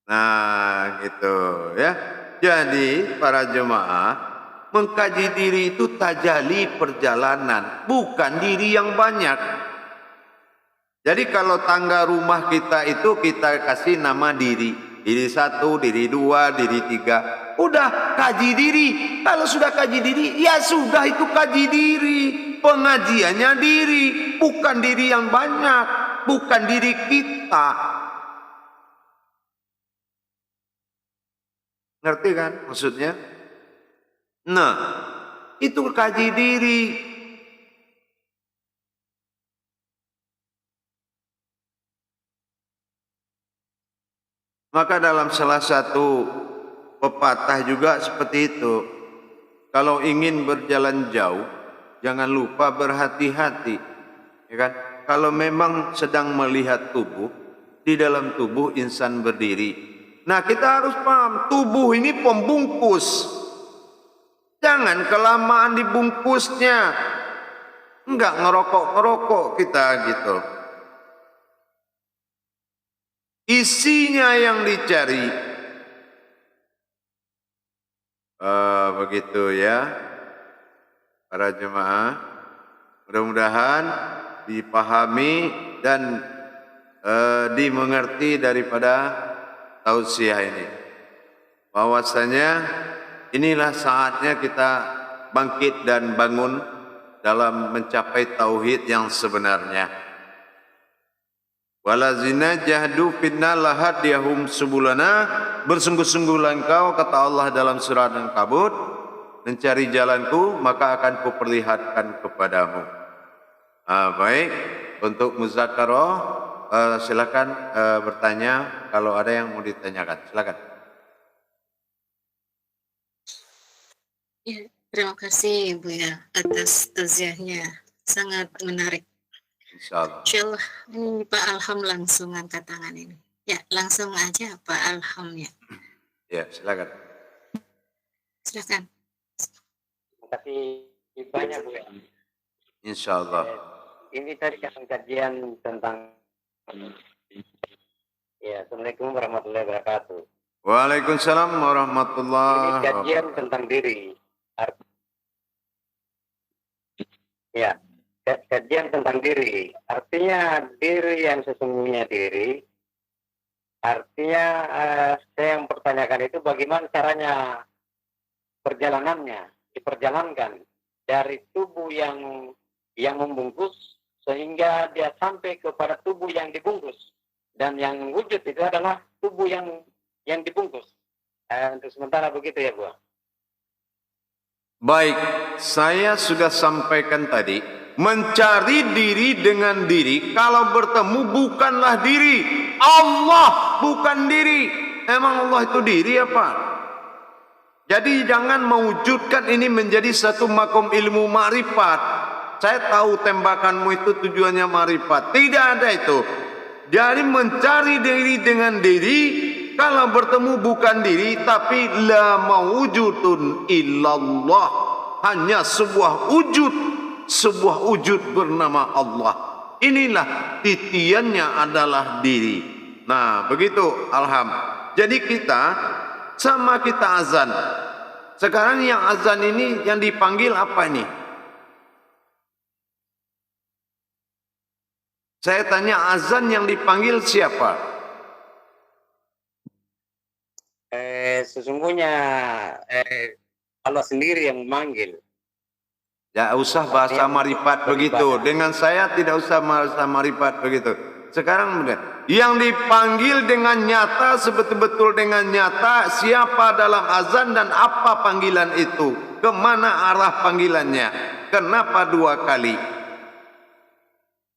Nah, gitu ya. Jadi para jemaah, mengkaji diri itu tajalli perjalanan, bukan diri yang banyak. Jadi kalau tangga rumah kita itu kita kasih nama diri. Diri 1, diri 2, diri 3. Udah kaji diri. Kalau sudah kaji diri, ya sudah itu kaji diri. Pengajiannya diri, bukan diri yang banyak, bukan diri kita. Ngerti kan maksudnya? Nah, itu kaji diri. Maka dalam salah satu pepatah juga seperti itu. Kalau ingin berjalan jauh, jangan lupa berhati-hati. Ya kan? Kalau memang sedang melihat tubuh, di dalam tubuh insan berdiri. Nah, kita harus paham, tubuh ini pembungkus. Jangan kelamaan dibungkusnya. Enggak ngerokok-ngerokok kita gitu. Isinya yang dicari. Begitu ya, para jemaah. Mudah-mudahan dipahami dan dimengerti daripada tausiah ini. Bahwasanya inilah saatnya kita bangkit dan bangun dalam mencapai tauhid yang sebenarnya. Walazina jahdu finna lahadiyahum subulana, bersungguh-sungguhlah engkau, kata Allah dalam surah Al-Ankabut, mencari jalanku maka akan kuperlihatkan kepadamu. Baik, untuk muzakarah silakan bertanya kalau ada yang mau ditanyakan, silakan. Ya, terima kasih Buya atas tausiahnya, sangat menarik. Insyaallah. Insyaallah ini Pak Alham langsung angkat tangan ini. Ya, langsung aja Pak Alhamnya. Ya, silakan. Silakan. Terima kasih banyak Bu ya. Insyaallah. Ini tadi kan kajian tentang ya, Assalamualaikum warahmatullahi wabarakatuh. Waalaikumsalam Ini warahmatullahi kajian wabarakatuh. tentang diri. Ya, kajian tentang diri. Artinya diri yang sesungguhnya diri. Artinya saya yang pertanyakan itu bagaimana caranya perjalanannya diperjalankan dari tubuh yang membungkus sehingga dia sampai kepada tubuh yang dibungkus, dan yang wujud itu adalah tubuh yang dibungkus. Untuk sementara begitu ya Bu. Baik, saya sudah sampaikan tadi, mencari diri dengan diri, kalau bertemu bukanlah diri, Allah bukan diri. Emang Allah itu diri apa? Jadi jangan mewujudkan ini menjadi satu makom ilmu ma'rifat. Saya tahu tembakanmu itu tujuannya ma'rifat. Tidak ada itu. Jadi mencari diri dengan diri, kalau bertemu bukan diri, tapi la mawujudun illallah, hanya sebuah wujud bernama Allah. Inilah titiannya adalah diri. Nah, begitu Alham. Jadi kita sama kita azan. Sekarang yang azan ini yang dipanggil apa ini? Saya tanya, azan yang dipanggil siapa? Sesungguhnya Allah sendiri yang memanggil. Ya usah bahasa marifat begitu. Dengan saya tidak usah bahasa marifat begitu. Sekarang benar. Yang dipanggil dengan nyata, sebetul-betul dengan nyata, siapa dalam azan dan apa panggilan itu? Kemana arah panggilannya? Kenapa dua kali?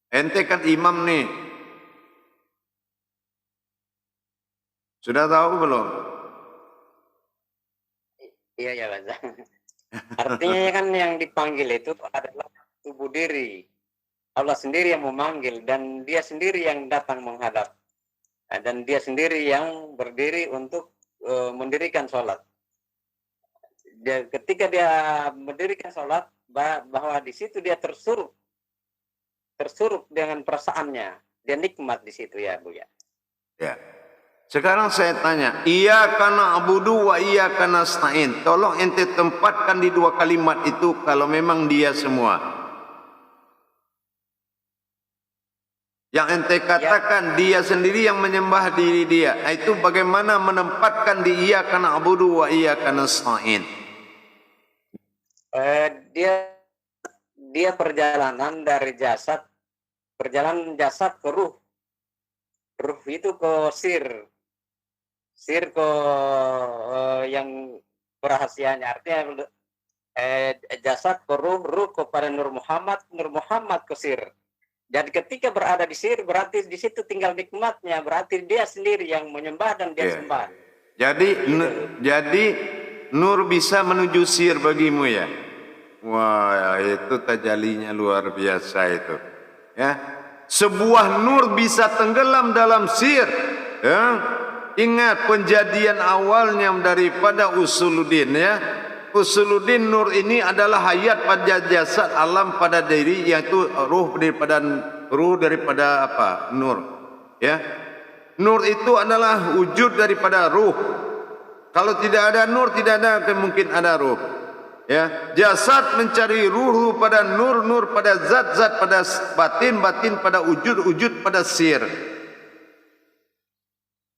Ente kan imam nih. Sudah tahu belum? Iya ya Mas. Artinya kan yang dipanggil itu adalah tubuh diri. Allah sendiri yang memanggil dan dia sendiri yang datang menghadap. Dan dia sendiri yang berdiri untuk mendirikan sholat. Ketika dia mendirikan sholat, bahwa di situ dia tersurup dengan perasaannya. Dia nikmat di situ ya Bu ya. Ya. Sekarang saya tanya, iyyaka na'budu wa iyyaka nasta'in. Tolong ente tempatkan di dua kalimat itu kalau memang dia semua. Yang ente katakan dia sendiri yang menyembah diri dia. Itu bagaimana menempatkan di iyyaka na'budu wa iyyaka nasta'in. Dia perjalanan dari jasad, perjalanan jasad ke ruh. Ruh itu ke sir. sir ke yang kerahasiaannya, artinya jasad ke ruh kepada Nur Muhammad ke sir. Jadi ketika berada di sir berarti di situ tinggal nikmatnya, berarti dia sendiri yang menyembah dan dia sembah. Jadi nur bisa menuju sir bagimu ya. Wah, itu tajalinya luar biasa itu. Ya. Sebuah nur bisa tenggelam dalam sir. Ya. Ingat penjadian awalnya daripada Usuluddin ya. Usuluddin nur ini adalah hayat pada jasad alam pada diri, yaitu ruh daripada apa? Nur. Ya. Nur itu adalah wujud daripada ruh. Kalau tidak ada nur, tidak ada mungkin ada ruh. Ya, jasad mencari ruh pada nur pada zat pada batin pada wujud pada sir.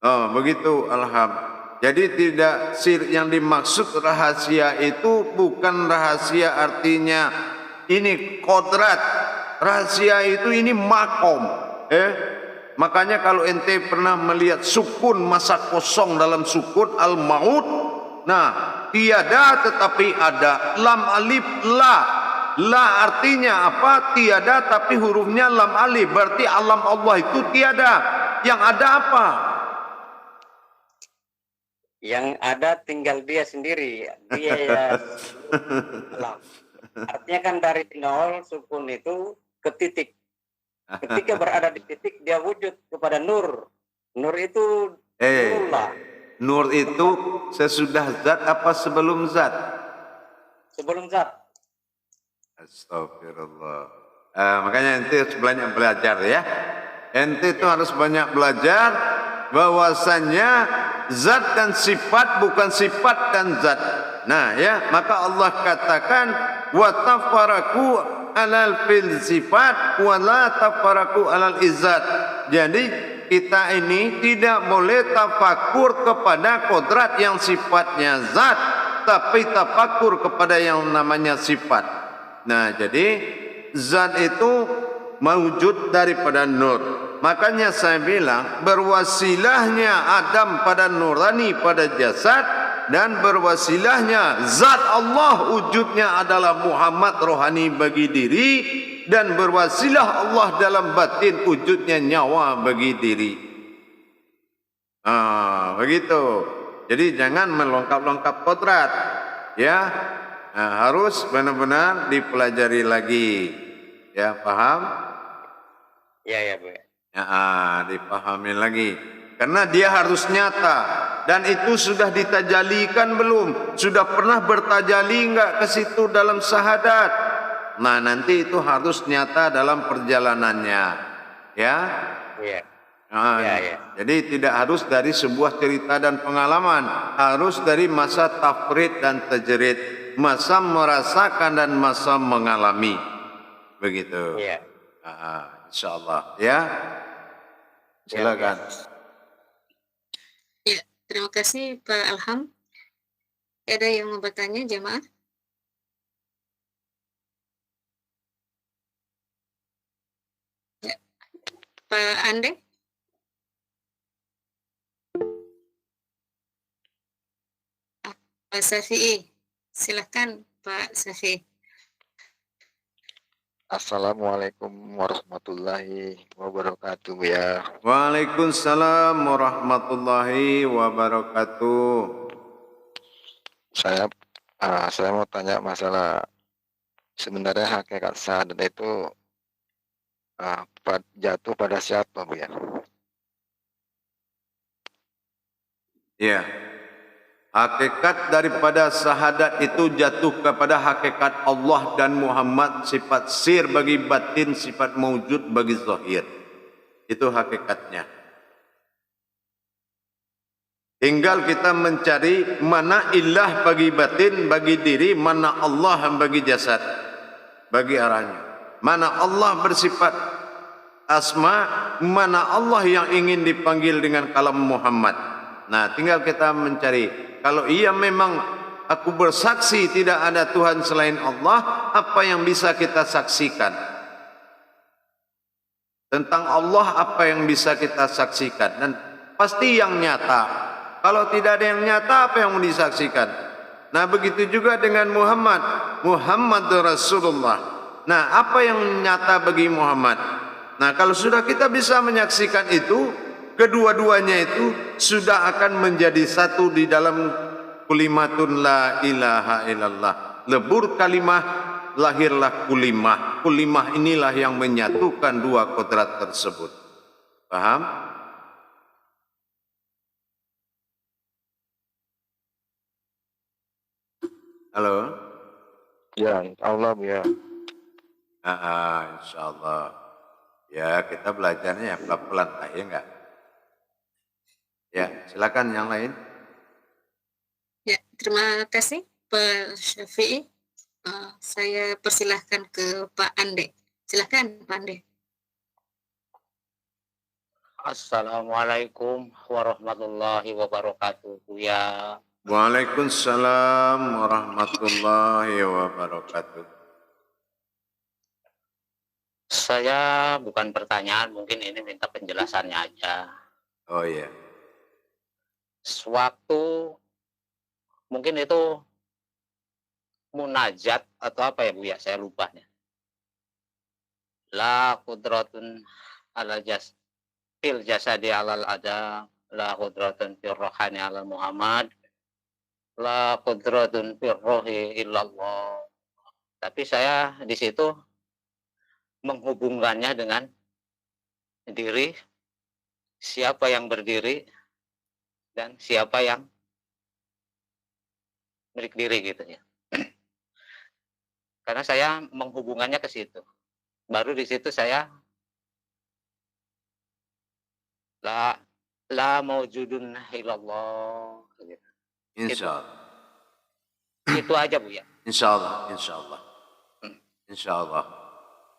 Oh, begitu alhamdulillah. Jadi tidak sir yang dimaksud rahasia itu bukan rahasia artinya ini kodrat. Rahasia itu ini makom. Makanya kalau ente pernah melihat sukun masa kosong dalam sukun al-maut, nah tiada tetapi ada, lam alif la. La artinya apa? Tiada tapi hurufnya lam alif, berarti alam Allah itu tiada. Yang ada apa? Yang ada tinggal dia sendiri. Dia ya alam. Artinya kan dari nol sukun itu ke titik. Ketika berada di titik dia wujud kepada nur. Nur itu nurullah. Nur itu sesudah zat apa sebelum zat? Sebelum zat. Astagfirullah. Makanya ente harus banyak belajar ya. Ente itu harus banyak belajar bahwasannya zat dan sifat bukan sifat dan zat. Nah ya, maka Allah katakan wa tafaraku alal fil sifat wa la tafaraku alal izzat. Jadi kita ini tidak boleh tafakur kepada kodrat yang sifatnya zat, tapi tafakur kepada yang namanya sifat. Nah jadi zat itu mewujud daripada nur. Makanya saya bilang berwasilahnya Adam pada nurani pada jasad, dan berwasilahnya zat Allah wujudnya adalah Muhammad rohani bagi diri, dan berwasilah Allah dalam batin wujudnya nyawa bagi diri. Begitu. Jadi jangan melengkap-lengkap kodrat ya. Harus benar-benar dipelajari lagi ya, paham? Ya Bu. Dipahami lagi. Karena dia harus nyata. Dan itu sudah ditajalikan belum? Sudah pernah bertajali enggak ke situ dalam syahadat? Nah nanti itu harus nyata dalam perjalanannya. Ya? Iya. Jadi tidak harus dari sebuah cerita dan pengalaman. Harus dari masa tafrid dan tajrid. Masa merasakan dan masa mengalami. Begitu. Iya. InsyaAllah ya. Silakan. Ya, terima kasih Pak Alham. Ada yang mau bertanya jemaah? Ya. Pak Ande? Pak Syafi'i. Silakan Pak Syafi'i. Assalamualaikum warahmatullahi wabarakatuh ya. Waalaikumsalam warahmatullahi wabarakatuh. Saya mau tanya masalah sebenarnya hakikat syahadat itu jatuh pada siapa Bu ya? Ya. Hakikat daripada syahadat itu jatuh kepada hakikat Allah dan Muhammad, sifat sir bagi batin, sifat mewujud bagi zahir. Itu hakikatnya. Tinggal kita mencari mana ilah bagi batin, bagi diri, mana Allah bagi jasad, bagi arahnya. Mana Allah bersifat asma, mana Allah yang ingin dipanggil dengan kalam Muhammad. Nah, tinggal kita mencari. Kalau ia memang aku bersaksi tidak ada Tuhan selain Allah, apa yang bisa kita saksikan? Tentang Allah apa yang bisa kita saksikan? Dan pasti yang nyata. Kalau tidak ada yang nyata, apa yang mau disaksikan? Nah, begitu juga dengan Muhammad. Muhammad Rasulullah. Nah, apa yang nyata bagi Muhammad? Nah, kalau sudah kita bisa menyaksikan itu, kedua-duanya itu sudah akan menjadi satu di dalam kalimatun la ilaha illallah. Lebur kalimah, lahirlah kulimah. Kulimah inilah yang menyatukan dua kodrat tersebut. Paham? Halo? Ya, Allah ya. Insya Allah. Ya, kita belajarnya ya pelan-pelan lah, ya enggak? Ya, silakan yang lain. Ya, terima kasih Pak Syafi'i. Saya persilahkan ke Pak Ande. Silakan Pak Ande. Assalamualaikum warahmatullahi wabarakatuh, Buya. Waalaikumsalam warahmatullahi wabarakatuh. Saya bukan pertanyaan, mungkin ini minta penjelasannya aja. Oh iya. Sewaktu mungkin itu munajat atau apa ya, Buya? Saya lupa nih. La qudratun ala fil jasadi alal ada, la qudratun fil rohani alal Muhammad, la qudratun fil rohi illallah. Tapi saya di situ menghubungkannya dengan diri, siapa yang berdiri dan siapa yang milik diri gitu ya. Karena saya menghubungkannya ke situ. Baru di situ saya la maujudun illallah gitu. Insya Allah. Itu aja, Bu ya. Insya Allah, insya Allah. Insya Allah.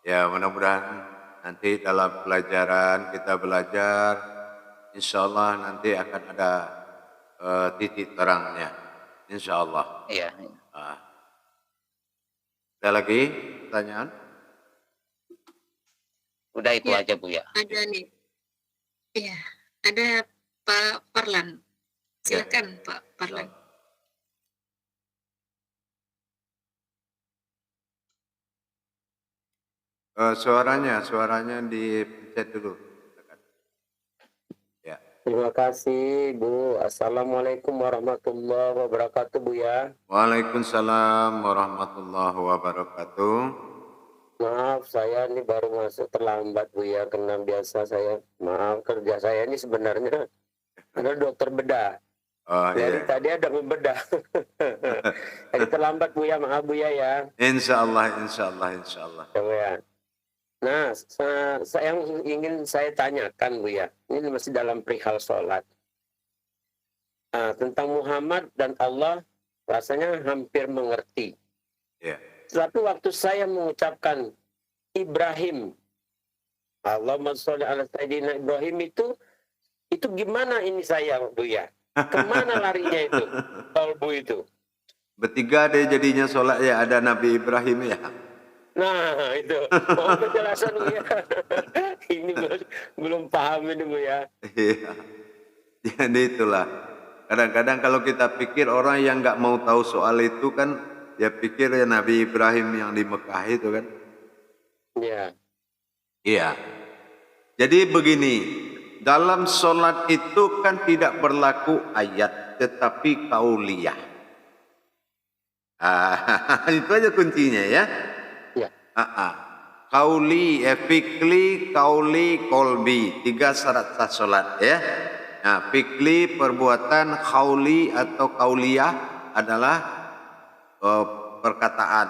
Ya, mudah-mudahan nanti dalam pelajaran kita belajar, insya Allah nanti akan ada titik terangnya. Insya Allah. Iya. Ada lagi pertanyaan? Udah itu Ya, aja, Bu ya. ada nih. Iya, ada Pak Parlan. Silakan Pak Parlan. Suaranya dipencet dulu. Ya. Terima kasih Bu. Assalamualaikum warahmatullahi wabarakatuh Bu ya. Waalaikumsalam warahmatullahi wabarakatuh. Maaf saya ini baru masuk terlambat Bu ya, karena biasa saya, maaf, kerja saya ini sebenarnya adalah dokter bedah. Oh Jadi iya. tadi ada membedah. Jadi terlambat Bu ya, maaf Bu ya. Insya Allah, insya Allah, insya Allah. Ya, Bu ya. Nah, saya yang ingin saya tanyakan Bu ya, ini masih dalam perihal sholat. Tentang Muhammad dan Allah, rasanya hampir mengerti. Ya. Tapi waktu saya mengucapkan Ibrahim, Allahumma sholli ala sayyidina Ibrahim, itu gimana ini saya Bu ya? Kemana larinya itu? Kalbu itu. Bertiga deh jadinya sholat ya, ada Nabi Ibrahim ya. Nah itu, mau penjelasan Bu ya. Ini belum paham ini Bu ya. Iya. Jadi itulah. Kadang-kadang kalau kita pikir orang yang nggak mau tahu soal itu kan, ya pikir ya Nabi Ibrahim yang di Mekah itu kan. Ya. Iya. Jadi begini, dalam sholat itu kan tidak berlaku ayat, tetapi kauliyah. Itu aja kuncinya ya. Ya. Kauli, fikli, kauli, kolbi. 3 syarat sah sholat ya. Nah, fikli perbuatan, kauli atau kauliyah adalah perkataan.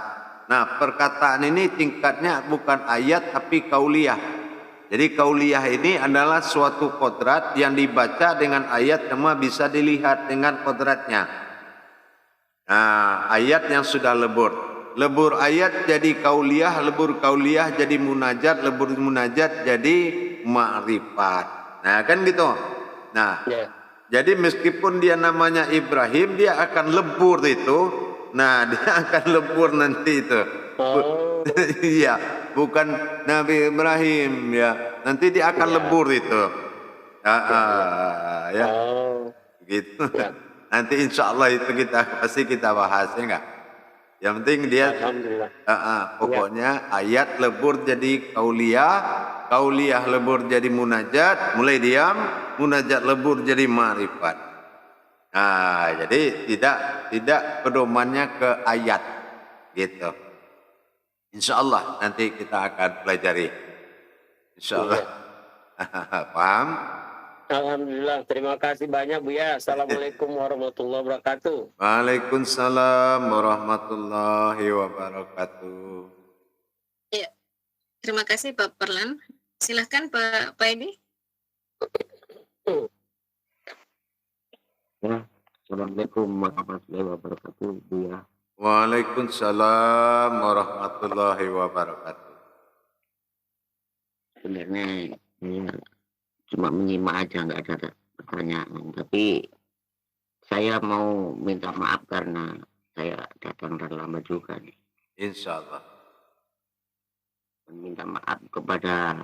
Nah, perkataan ini tingkatnya bukan ayat tapi kauliyah. Jadi kauliyah ini adalah suatu kodrat yang dibaca dengan ayat cuma bisa dilihat dengan kodratnya. Nah, ayat yang sudah lebur. Lebur ayat jadi kauliyah, lebur kauliyah jadi munajat, lebur munajat jadi ma'rifat. Nah, kan gitu. Nah, jadi meskipun dia namanya Ibrahim, dia akan lebur itu. Nah, dia akan lebur nanti itu. Iya, bukan Nabi Ibrahim ya. Nanti dia akan lebur itu. Ya. gitu. Ya. Nanti insya Allah itu pasti kita bahas ya enggak. Yang penting dia Alhamdulillah. pokoknya ayat lebur jadi kauliyah lebur jadi munajat, mulai diam, munajat lebur jadi ma'rifat. Nah, jadi tidak pedomannya ke ayat gitu. Insya Allah nanti kita akan pelajari. Insya Allah. Paham? Alhamdulillah, terima kasih banyak Buya. Assalamualaikum warahmatullahi wabarakatuh. Waalaikumsalam warahmatullahi wabarakatuh. Ya, terima kasih Pak Perlan. Silahkan Pak Edi. Assalamualaikum warahmatullahi wabarakatuh, Buya. Waalaikumsalam warahmatullahi wabarakatuh. Sebenarnya saya cuma menyimak aja, nggak ada pertanyaan. Tapi saya mau minta maaf karena saya datang terlambat juga nih. Insya Allah. Minta maaf kepada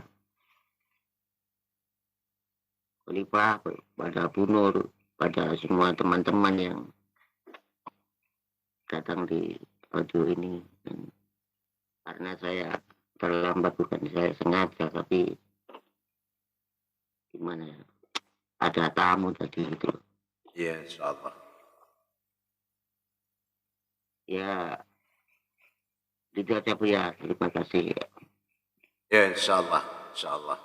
Khalifah, kepada Bu Nur, pada semua teman-teman yang datang di audio ini. Dan karena saya terlambat, bukan saya sengaja, tapi gimana ya, ada tamu tadi gitu. Ya, insya Allah. Ya, itu aja Bu ya, terima kasih. Ya, insya Allah. Insya Allah.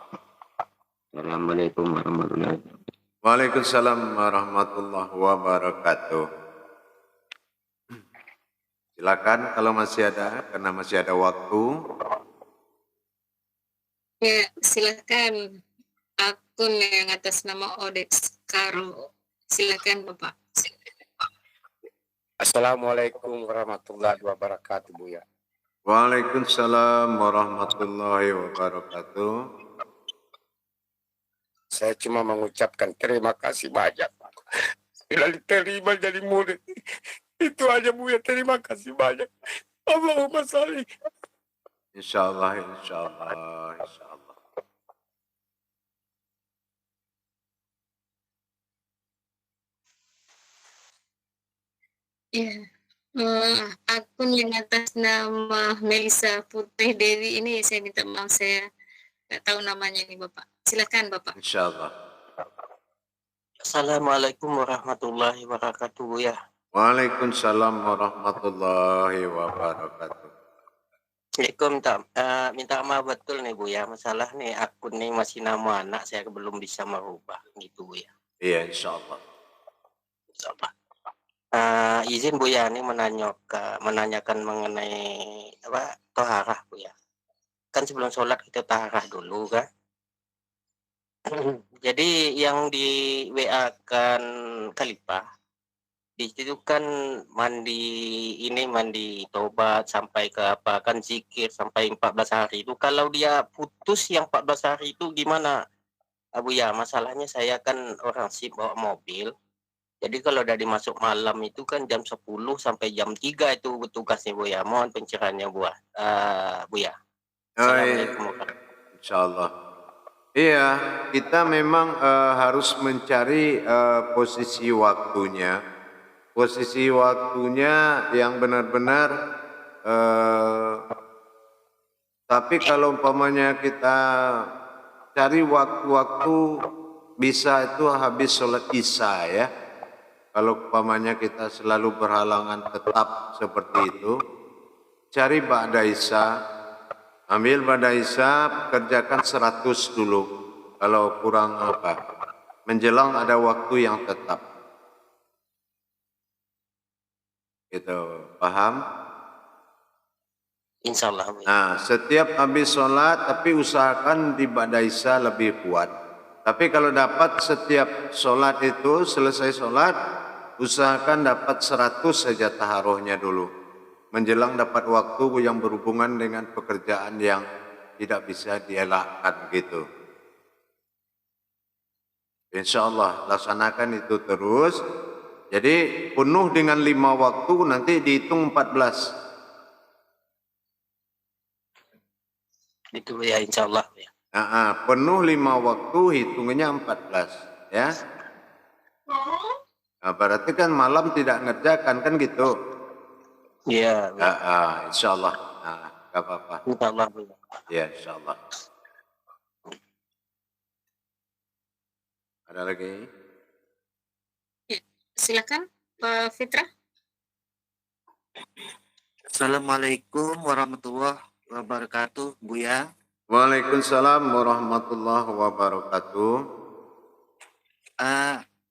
Assalamualaikum warahmatullahi wabarakatuh. Waalaikumsalam warahmatullahi wabarakatuh. Silakan kalau masih ada, karena masih ada waktu. Ya, silakan akun yang atas nama Odex Karo. Silakan Bapak. Assalamualaikum warahmatullahi wabarakatuh, Buya. Waalaikumsalam warahmatullahi wabarakatuh. Saya cuma mengucapkan terima kasih banyak. Bila diterima jadi murid. Itu aja, Buya. Terima kasih banyak. Allahumma sholli. Insya Allah, insya Allah, insya Allah. Ya, akun yang atas nama Melisa Putih Dewi ini saya minta maaf, saya nggak tahu namanya nih Bapak. Silakan Bapak. Insya Allah. Assalamualaikum warahmatullahi wabarakatuh, Buya. Waalaikumsalam warahmatullahi wabarakatuh. Assalamualaikum, minta maaf betul nih Buya, masalah nih akun nih masih nama anak, saya belum bisa merubah gitu Buya. Iya, insya Allah. Insya Allah. Izin Buya nih menanyakan mengenai apa toharah Buya. Kan sebelum sholat kita taharah dulu kan. Jadi yang di WA kan Khalifah di situ kan mandi tobat sampai ke apa kan zikir sampai 14 hari itu. Kalau dia putus yang 14 hari itu gimana Abu ya? Masalahnya saya kan orang sip bawa mobil. Jadi kalau dari masuk malam itu kan jam 10 sampai jam 3 itu bertugasnya Bu ya. Mohon pencerahannya Bu ya. Assalamualaikum warahmatullahi wabarakatuh. Insyaallah. Iya, kita memang harus mencari posisi waktunya. Posisi waktunya yang benar-benar tapi kalau umpamanya kita cari waktu-waktu bisa itu habis sholat isya ya. Kalau umpamanya kita selalu berhalangan tetap seperti itu, cari ba'da isya, ambil ba'da isya, kerjakan 100 dulu. Kalau kurang apa, menjelang ada waktu yang tetap. Gitu, paham? Insya Allah. Nah, setiap habis sholat, tapi usahakan di ba'da isya lebih kuat. Tapi kalau dapat setiap sholat itu, selesai sholat, usahakan dapat 100 saja taharuhnya dulu. Menjelang dapat waktu yang berhubungan dengan pekerjaan yang tidak bisa dielakkan gitu. Insya Allah laksanakan itu terus. Jadi penuh dengan 5 waktu, nanti dihitung 14. Itu ya insya Allah ya. Penuh 5 waktu, hitungnya 14 ya. Nah, berarti kan malam tidak ngerjakan kan gitu. Iya. Insya Allah. Nah, nggak apa-apa. Insyaallah Buya. Ya, insya Allah. Ada lagi? Silakan Pak Fitra. Assalamualaikum warahmatullahi wabarakatuh, Buya. Waalaikumsalam warahmatullahi wabarakatuh.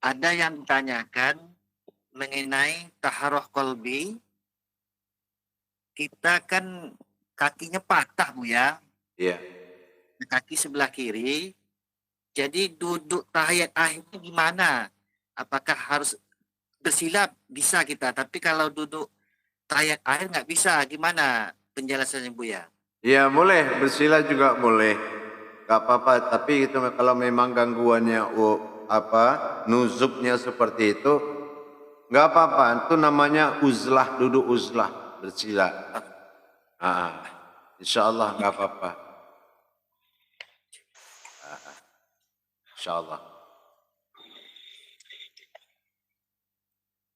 Ada yang ditanyakan mengenai taharoh kolbi. Kita kan kakinya patah, Buya. Iya. Kaki sebelah kiri. Jadi duduk tahiyat akhirnya gimana? Apakah harus bersilap? Bisa kita. Tapi kalau duduk tahiyat akhir nggak bisa. Gimana penjelasannya, Buya? Ya boleh, bersila juga boleh. Gak apa-apa, tapi itu kalau memang gangguannya nuzuknya seperti itu, gak apa-apa. Itu namanya uzlah, duduk uzlah, bersila. Insya Allah gak apa-apa. Insya Allah.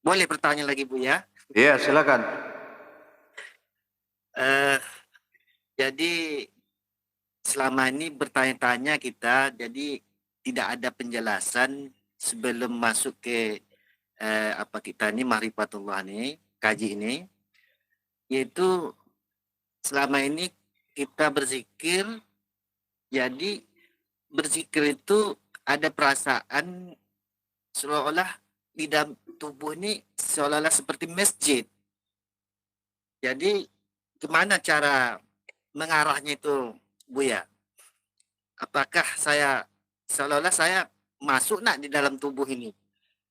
Boleh bertanya lagi, Buya? Iya, silakan. Jadi selama ini bertanya-tanya kita, jadi tidak ada penjelasan sebelum masuk ke apa kita ini Ma'rifatullah ini, kaji ini, yaitu selama ini kita berzikir, jadi berzikir itu ada perasaan seolah-olah di dalam tubuh ini seolah-olah seperti masjid. Jadi gimana cara mengarahnya itu, Buya? Apakah saya seolah-olah saya masuk nak di dalam tubuh ini?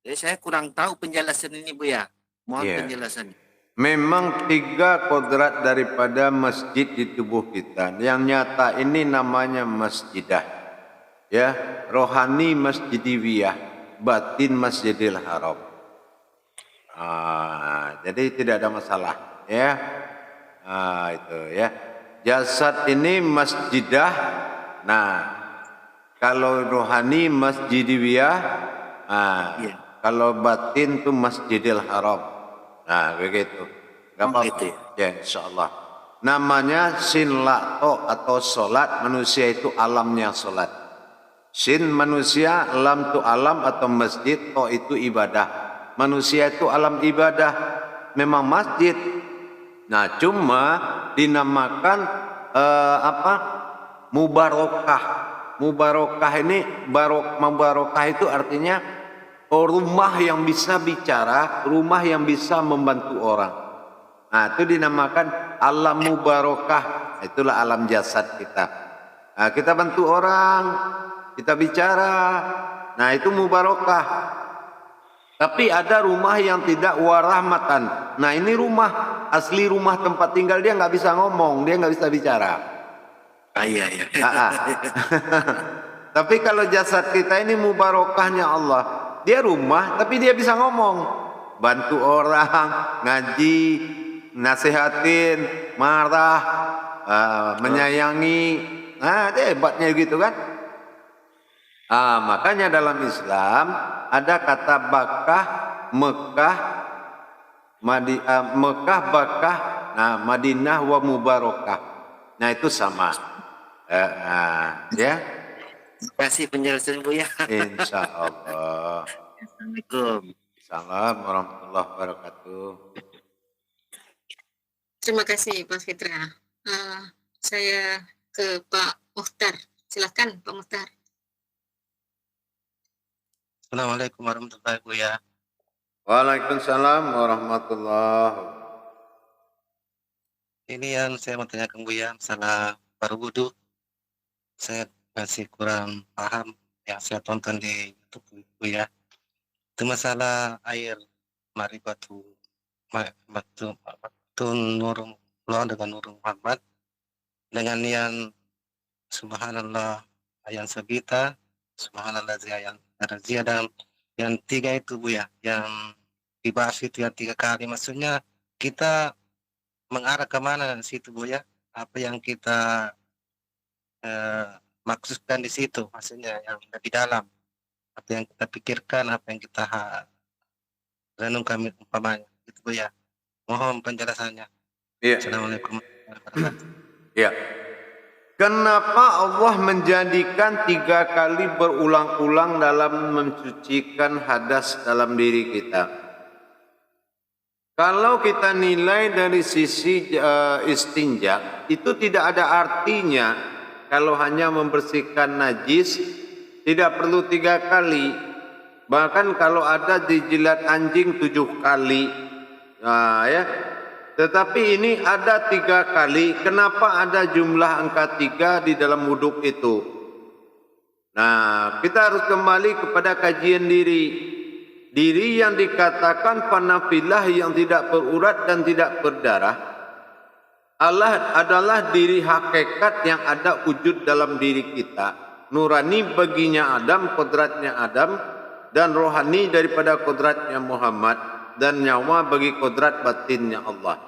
Jadi saya kurang tahu penjelasan ini, Buya. Mohon penjelasannya. Memang 3 kodrat daripada masjid di tubuh kita. Yang nyata ini namanya masjidah. Ya, rohani masjidiyah, batin masjidil haram. Jadi tidak ada masalah, ya. Itu ya. Jasad ini masjidah. Nah, kalau rohani masjidiyah, kalau batin itu masjidil haram. Nah, begitu. Gak apa-apa. Ya, insya Allah. Namanya sin lakto atau solat. Manusia itu alamnya solat. Sin manusia, lam itu alam atau masjid, to itu ibadah. Manusia itu alam ibadah. Memang masjid. Nah, cuma dinamakan mubarokah. Mubarokah ini, mubarokah itu artinya rumah yang bisa bicara, rumah yang bisa membantu orang. Nah, itu dinamakan alam mubarokah. Itulah alam jasad kita. Nah, kita bantu orang, kita bicara. Nah, itu mubarokah. Tapi ada rumah yang tidak warahmatan. Nah, ini rumah, asli rumah tempat tinggal dia nggak bisa ngomong, dia nggak bisa bicara. Iya. Tapi kalau jasad kita ini mubarokahnya Allah. Dia rumah, tapi dia bisa ngomong. Bantu orang, ngaji, nasihatin, marah, menyayangi. Nah, dia hebatnya gitu kan. Makanya dalam Islam ada kata Bakah, Mekah, Mekah, Bakah, nah Madinah wa Mubarakah. Nah itu sama. Ya. Terima kasih penjelasan, Buya. Insya Allah. Assalamualaikum. Assalamualaikum warahmatullahi wabarakatuh. Terima kasih Pak Fitra. Saya ke Pak Muhtar. Silakan Pak Muhtar. Assalamualaikum warahmatullahi wabarakatuh, Buya. Waalaikumsalam warahmatullahi. Ini yang saya mau tanyakan, Buya, masalah berwudu. Saya masih kurang paham yang saya tonton di YouTube, Buya. Itu masalah air Ma'rifatun Nurullah dengan Nur Muhammad dengan yang subhanallah yang sabita, subhanallah yang razia, dan yang 3 itu, Buya, yang dibahas itu yang 3 kali. Maksudnya kita mengarah kemana di situ, Buya? Apa yang kita maksudkan di situ, maksudnya yang lebih dalam, apa yang kita pikirkan, apa yang kita renung kami umpamanya. Itu Buya. Mohon penjelasannya. Iya. Assalamualaikum warahmatullahi wabarakatuh. Ya. Kenapa Allah menjadikan 3 kali berulang-ulang dalam mensucikan hadas dalam diri kita? Kalau kita nilai dari sisi istinja, itu tidak ada artinya kalau hanya membersihkan najis, tidak perlu 3 kali. Bahkan kalau ada dijilat anjing 7 kali. Nah, ya. Tetapi ini ada 3 kali. Kenapa ada jumlah angka 3 di dalam wuduk itu? Nah, kita harus kembali kepada kajian diri. Diri yang dikatakan panafilah yang tidak berurat dan tidak berdarah. Allah adalah diri hakikat yang ada wujud dalam diri kita. Nurani baginya Adam, kodratnya Adam, dan rohani daripada kodratnya Muhammad, dan nyawa bagi kodrat batinnya Allah.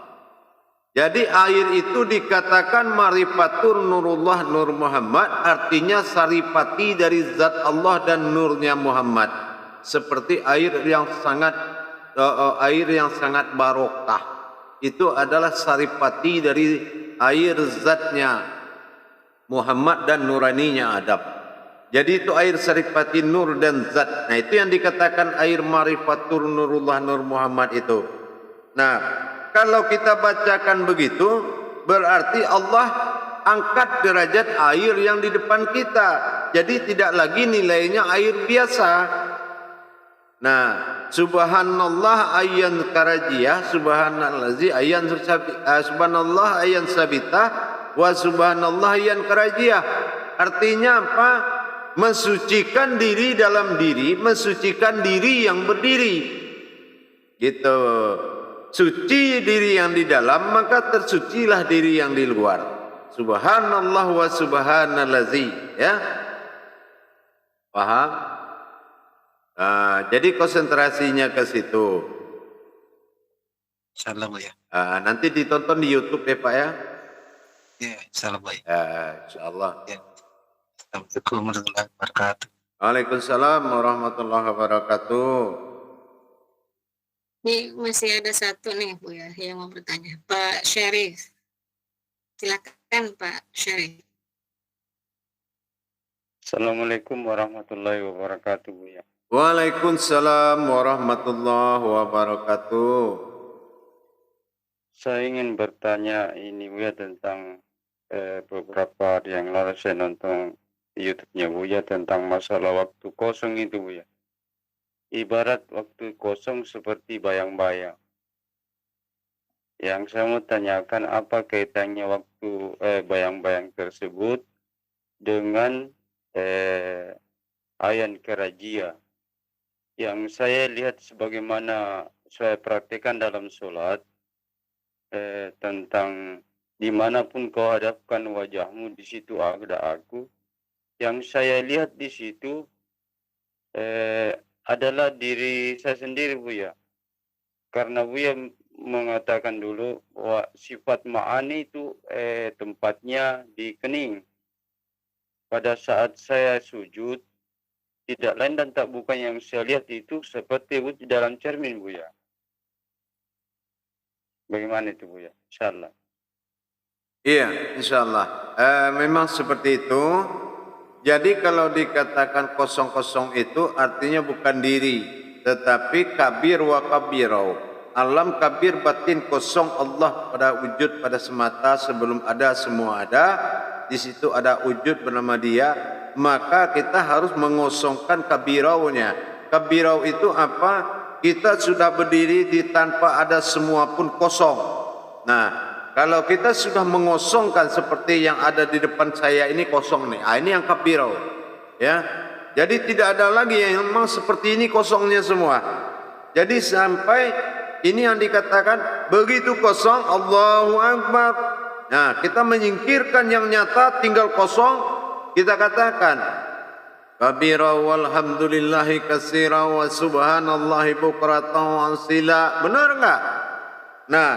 Jadi air itu dikatakan marifatur nurullah nur Muhammad, artinya saripati dari zat Allah dan nurnya Muhammad. Seperti air yang sangat barokah. Itu adalah saripati dari air zatnya Muhammad dan nuraninya Adam. Jadi itu air saripati nur dan zat. Nah itu yang dikatakan air marifatur nurullah nur Muhammad itu. Nah kalau kita bacakan begitu, berarti Allah angkat derajat air yang di depan kita. Jadi tidak lagi nilainya air biasa. Nah, subhanallah ayyan karajiyah, subhanallazi ayyan subhanallah ayyan sabitah, wa subhanallah ayyan karajiyah. Artinya apa? Mensucikan diri dalam diri, mensucikan diri yang berdiri. Gitu. Suci diri yang di dalam, maka tersucilah diri yang di luar. Subhanallah wa subhanallazi, ya. Paham? Nah, jadi konsentrasinya ke situ. Insyaallah Bu ya. Nanti ditonton di YouTube ya Pak ya. Ya, insyaallah Bu. Insyaallah. Ya. Assalamualaikum warahmatullahi wabarakatuh. Waalaikumsalam warahmatullahi wabarakatuh. Ini masih ada satu nih Bu ya yang mau bertanya. Pak Syarif. Silakan Pak Syarif. Assalamualaikum warahmatullahi wabarakatuh Bu ya. Waalaikumsalam warahmatullahi wabarakatuh. Saya ingin bertanya ini Bu ya tentang beberapa hari yang lalu saya nonton YouTube-nya Bu ya tentang masalah waktu kosong itu Bu ya. Ibarat waktu kosong seperti bayang-bayang. Yang saya mau tanyakan apa kaitannya waktu bayang-bayang tersebut dengan ayan kerajia yang saya lihat sebagaimana saya praktikkan dalam sholat tentang dimanapun kau hadapkan wajahmu di situ ada aku. Yang saya lihat di situ adalah diri saya sendiri Bu ya. Karena Bu ya mengatakan dulu bahwa sifat ma'ani itu tempatnya di kening. Pada saat saya sujud, tidak lain dan tak bukan yang saya lihat itu seperti di dalam cermin Bu ya. Bagaimana itu Bu ya? Insyaallah. Iya, insyaallah. Memang seperti itu. Jadi kalau dikatakan kosong-kosong itu artinya bukan diri, tetapi kabir wa kabirau. Alam kabir batin kosong Allah pada wujud pada semata sebelum ada semua ada. Di situ ada wujud bernama Dia. Maka kita harus mengosongkan kabiraunya. Kabirau itu apa? Kita sudah berdiri tanpa ada semua pun kosong. Nah, kalau kita sudah mengosongkan seperti yang ada di depan saya ini kosong nih. Ini yang kabirau. Ya. Jadi tidak ada lagi yang memang seperti ini kosongnya semua. Jadi sampai ini yang dikatakan begitu kosong Allahu Akbar. Nah, kita menyingkirkan yang nyata tinggal kosong. Kita katakan kabira walhamdulillahi katsira wa subhanallahi bukratan wa asila. Benar enggak? Nah,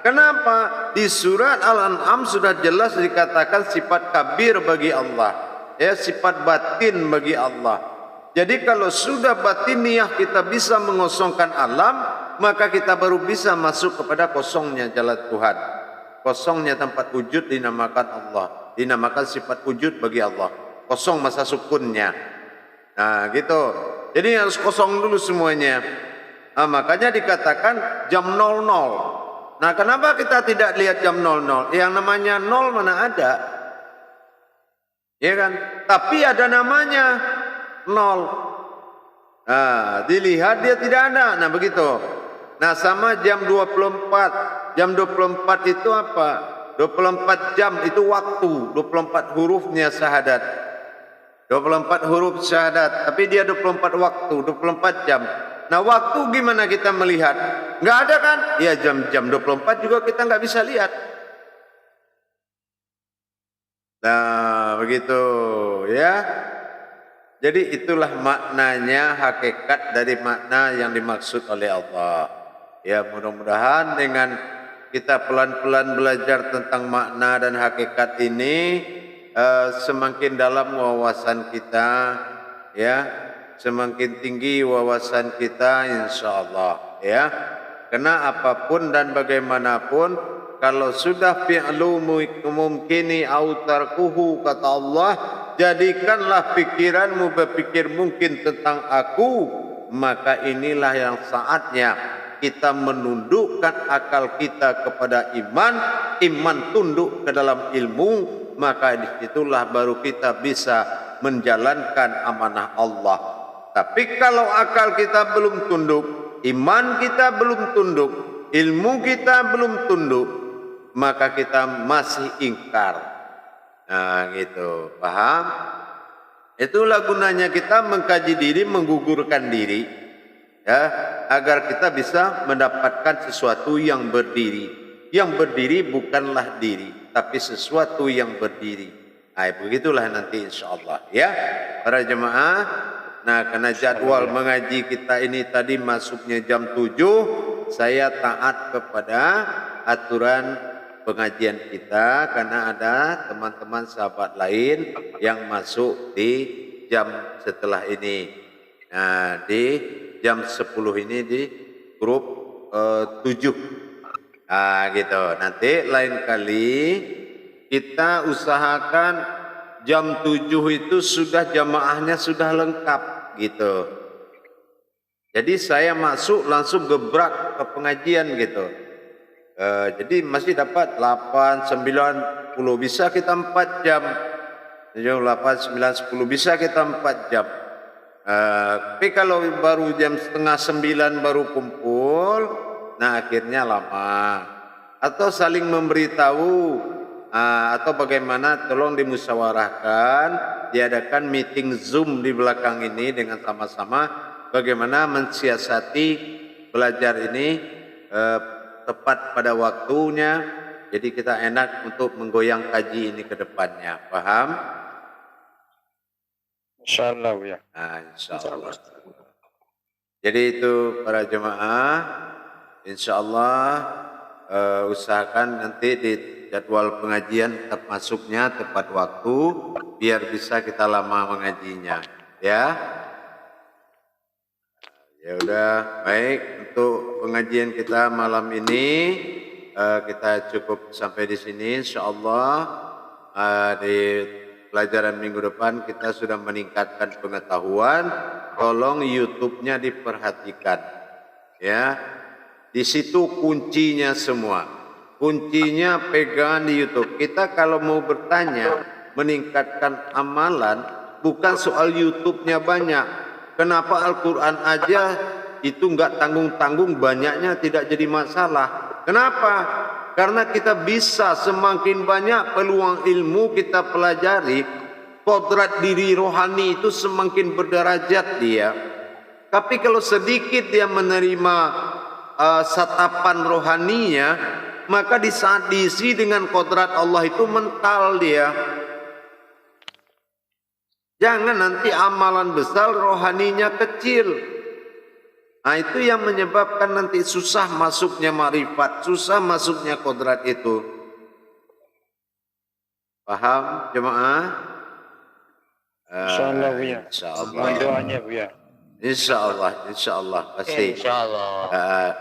kenapa di surat Al-An'am sudah jelas dikatakan sifat kabir bagi Allah, ya, sifat batin bagi Allah. Jadi kalau sudah batiniah kita bisa mengosongkan alam, maka kita baru bisa masuk kepada kosongnya jalan Tuhan. Kosongnya tempat wujud dinamakan Allah, dinamakan sifat wujud bagi Allah. Kosong masa sukunnya. Nah gitu. Jadi harus kosong dulu semuanya. Nah, makanya dikatakan jam 00. Nah kenapa kita tidak lihat jam 00? Yang namanya 0 mana ada? Ya kan? Tapi ada namanya 0. Nah, dilihat dia tidak ada. Nah, begitu. Nah, sama jam 24. Jam 24 itu apa? 24 jam itu waktu. 24 hurufnya syahadat. 24 huruf syahadat. Tapi dia 24 waktu, 24 jam. Nah, waktu gimana kita melihat? Nggak ada kan? Ya, jam 24 juga kita nggak bisa lihat. Nah, begitu ya. Jadi itulah maknanya, hakikat dari makna yang dimaksud oleh Allah. Ya, mudah-mudahan dengan kita pelan-pelan belajar tentang makna dan hakikat ini, semakin dalam wawasan kita, ya, semakin tinggi wawasan kita, insya Allah, ya. Karena apapun dan bagaimanapun, kalau sudah fi'lu mumkini au tarkuhu, kata Allah, jadikanlah pikiranmu berpikir mungkin tentang aku, maka inilah yang saatnya kita menundukkan akal kita kepada iman, iman tunduk ke dalam ilmu, maka disitulah baru kita bisa menjalankan amanah Allah. Tapi kalau akal kita belum tunduk, iman kita belum tunduk, ilmu kita belum tunduk, maka kita masih ingkar. Nah gitu, paham? Itulah gunanya kita mengkaji diri, menggugurkan diri, ya, agar kita bisa mendapatkan sesuatu yang berdiri. Yang berdiri bukanlah diri, tapi sesuatu yang berdiri. Nah, begitulah nanti insya Allah, ya, para jemaah. Nah, karena jadwal mengaji kita ini tadi masuknya jam 7, saya taat kepada aturan pengajian kita karena ada teman-teman sahabat lain yang masuk di jam setelah ini. Nah, di jam 10 ini di grup 7. Nah, gitu. Nanti lain kali kita usahakan jam 7 itu sudah jamaahnya sudah lengkap gitu. Jadi saya masuk langsung gebrak ke pengajian gitu. Jadi masih dapat 8, 9, 10, bisa kita 4 jam. 7, 8, 9, 10 bisa kita 4 jam. Tapi kalau baru jam setengah 9 baru kumpul, nah akhirnya lama. Atau saling memberitahu, atau bagaimana, tolong dimusyawarahkan, diadakan meeting Zoom di belakang ini dengan sama-sama bagaimana mensiasati belajar ini tepat pada waktunya, jadi kita enak untuk menggoyang kaji ini ke depannya. Paham? Insyaallah ya. Nah, insyaallah. Jadi itu para jemaah, insyaallah usahakan nanti di jadwal pengajian tetap masuknya tepat waktu, biar bisa kita lama mengajinya, ya. Ya udah, baik, untuk pengajian kita malam ini kita cukup sampai di sini. Insyaallah di pelajaran minggu depan kita sudah meningkatkan pengetahuan. Tolong YouTube-nya diperhatikan, ya. Di situ kuncinya semua. Kuncinya pegangan di YouTube. Kita kalau mau bertanya, meningkatkan amalan, bukan soal YouTube-nya banyak. Kenapa Al-Quran aja itu enggak tanggung-tanggung, banyaknya tidak jadi masalah. Kenapa? Karena kita bisa semakin banyak peluang ilmu kita pelajari, kodrat diri rohani itu semakin berderajat dia. Tapi kalau sedikit dia menerima satapan rohaninya, maka di saat diisi dengan kodrat Allah itu mental dia. Jangan nanti amalan besar rohaninya kecil. Nah itu yang menyebabkan nanti susah masuknya marifat, susah masuknya kodrat itu. Paham jemaah? Insyaallah Buya. Insyaallah. Mohon doanya Buya. Insyaallah pasti. Insyaallah.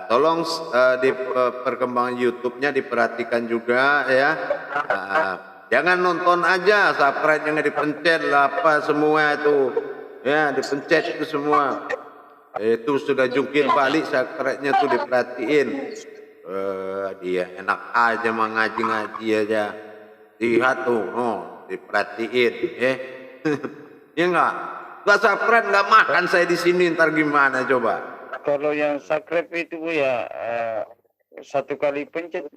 Tolong di perkembangan YouTube-nya diperhatikan juga ya. Jangan nonton aja, subscribe-nya dipencet lah apa semua itu. Ya, dipencet itu semua. Itu sudah jungkir balik subscribe-nya tuh diperhatiin. Dia enak aja mah ngaji-ngaji aja. Lihat tuh, diperhatiin, ya enggak? Enggak subscribe, enggak makan saya di sini, ntar gimana coba? Kalau yang subscribe itu Buya, satu kali pencet,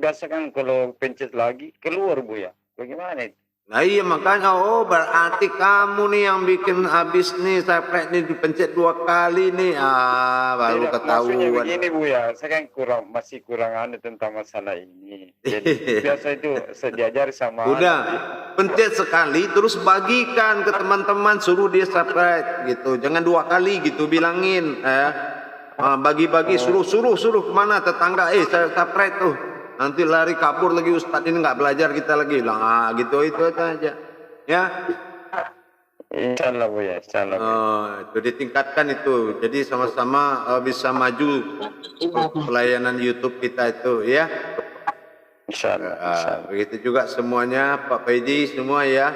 biasa kan kalau pencet lagi keluar Buya. Bagaimana itu? Nah iya makanya, berarti kamu nih yang bikin habis nih subscribe nih dipencet 2 kali nih, baru Tidak, maksudnya ketahuan. begini Buya, saya kan masih kurang tentang masalah ini. Jadi biasa itu saya diajari sama Udah, pencet sekali terus bagikan ke teman-teman, suruh dia subscribe gitu. Jangan 2 kali gitu, bilangin bagi-bagi, suruh kemana tetangga, saya subscribe tuh. Nanti lari kabur lagi, Ustadz ini nggak belajar kita lagi. Gitu itu aja. Ya. Insyaallah Buya, insyaallah. Itu ditingkatkan itu. Jadi sama-sama bisa maju pelayanan YouTube kita itu ya. Insyaallah. Begitu juga semuanya Pak Paidi semua ya.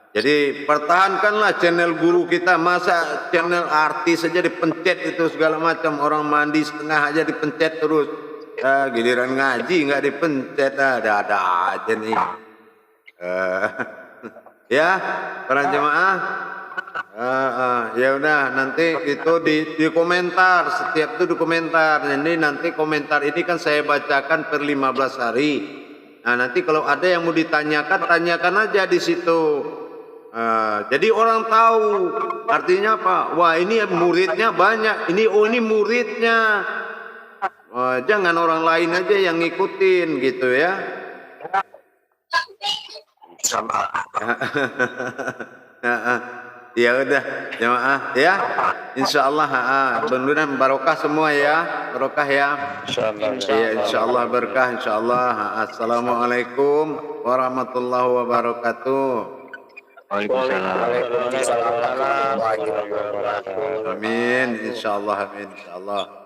Jadi pertahankanlah channel guru kita. Masa channel artis saja dipencet itu segala macam, orang mandi setengah aja dipencet terus. Giliran ngaji nggak dipencet, ada aja nih. Ya, para jemaah. Ya udah, nanti itu di komentar, setiap itu di komentar. Jadi nanti komentar ini kan saya bacakan per 15 hari. Nah nanti kalau ada yang mau ditanyakan, tanyakan aja di situ. Jadi orang tahu artinya apa? Wah ini muridnya banyak. Ini muridnya. Jangan orang lain aja yang ngikutin gitu ya. Sama. Ya udah jemaah ya. Insyaallah benar barokah semua ya. Barokah ya. Insyaallah. Ya insyaallah berkah insyaallah. Assalamualaikum warahmatullahi wabarakatuh. Waalaikumsalam. Amin insyaallah amin insyaallah.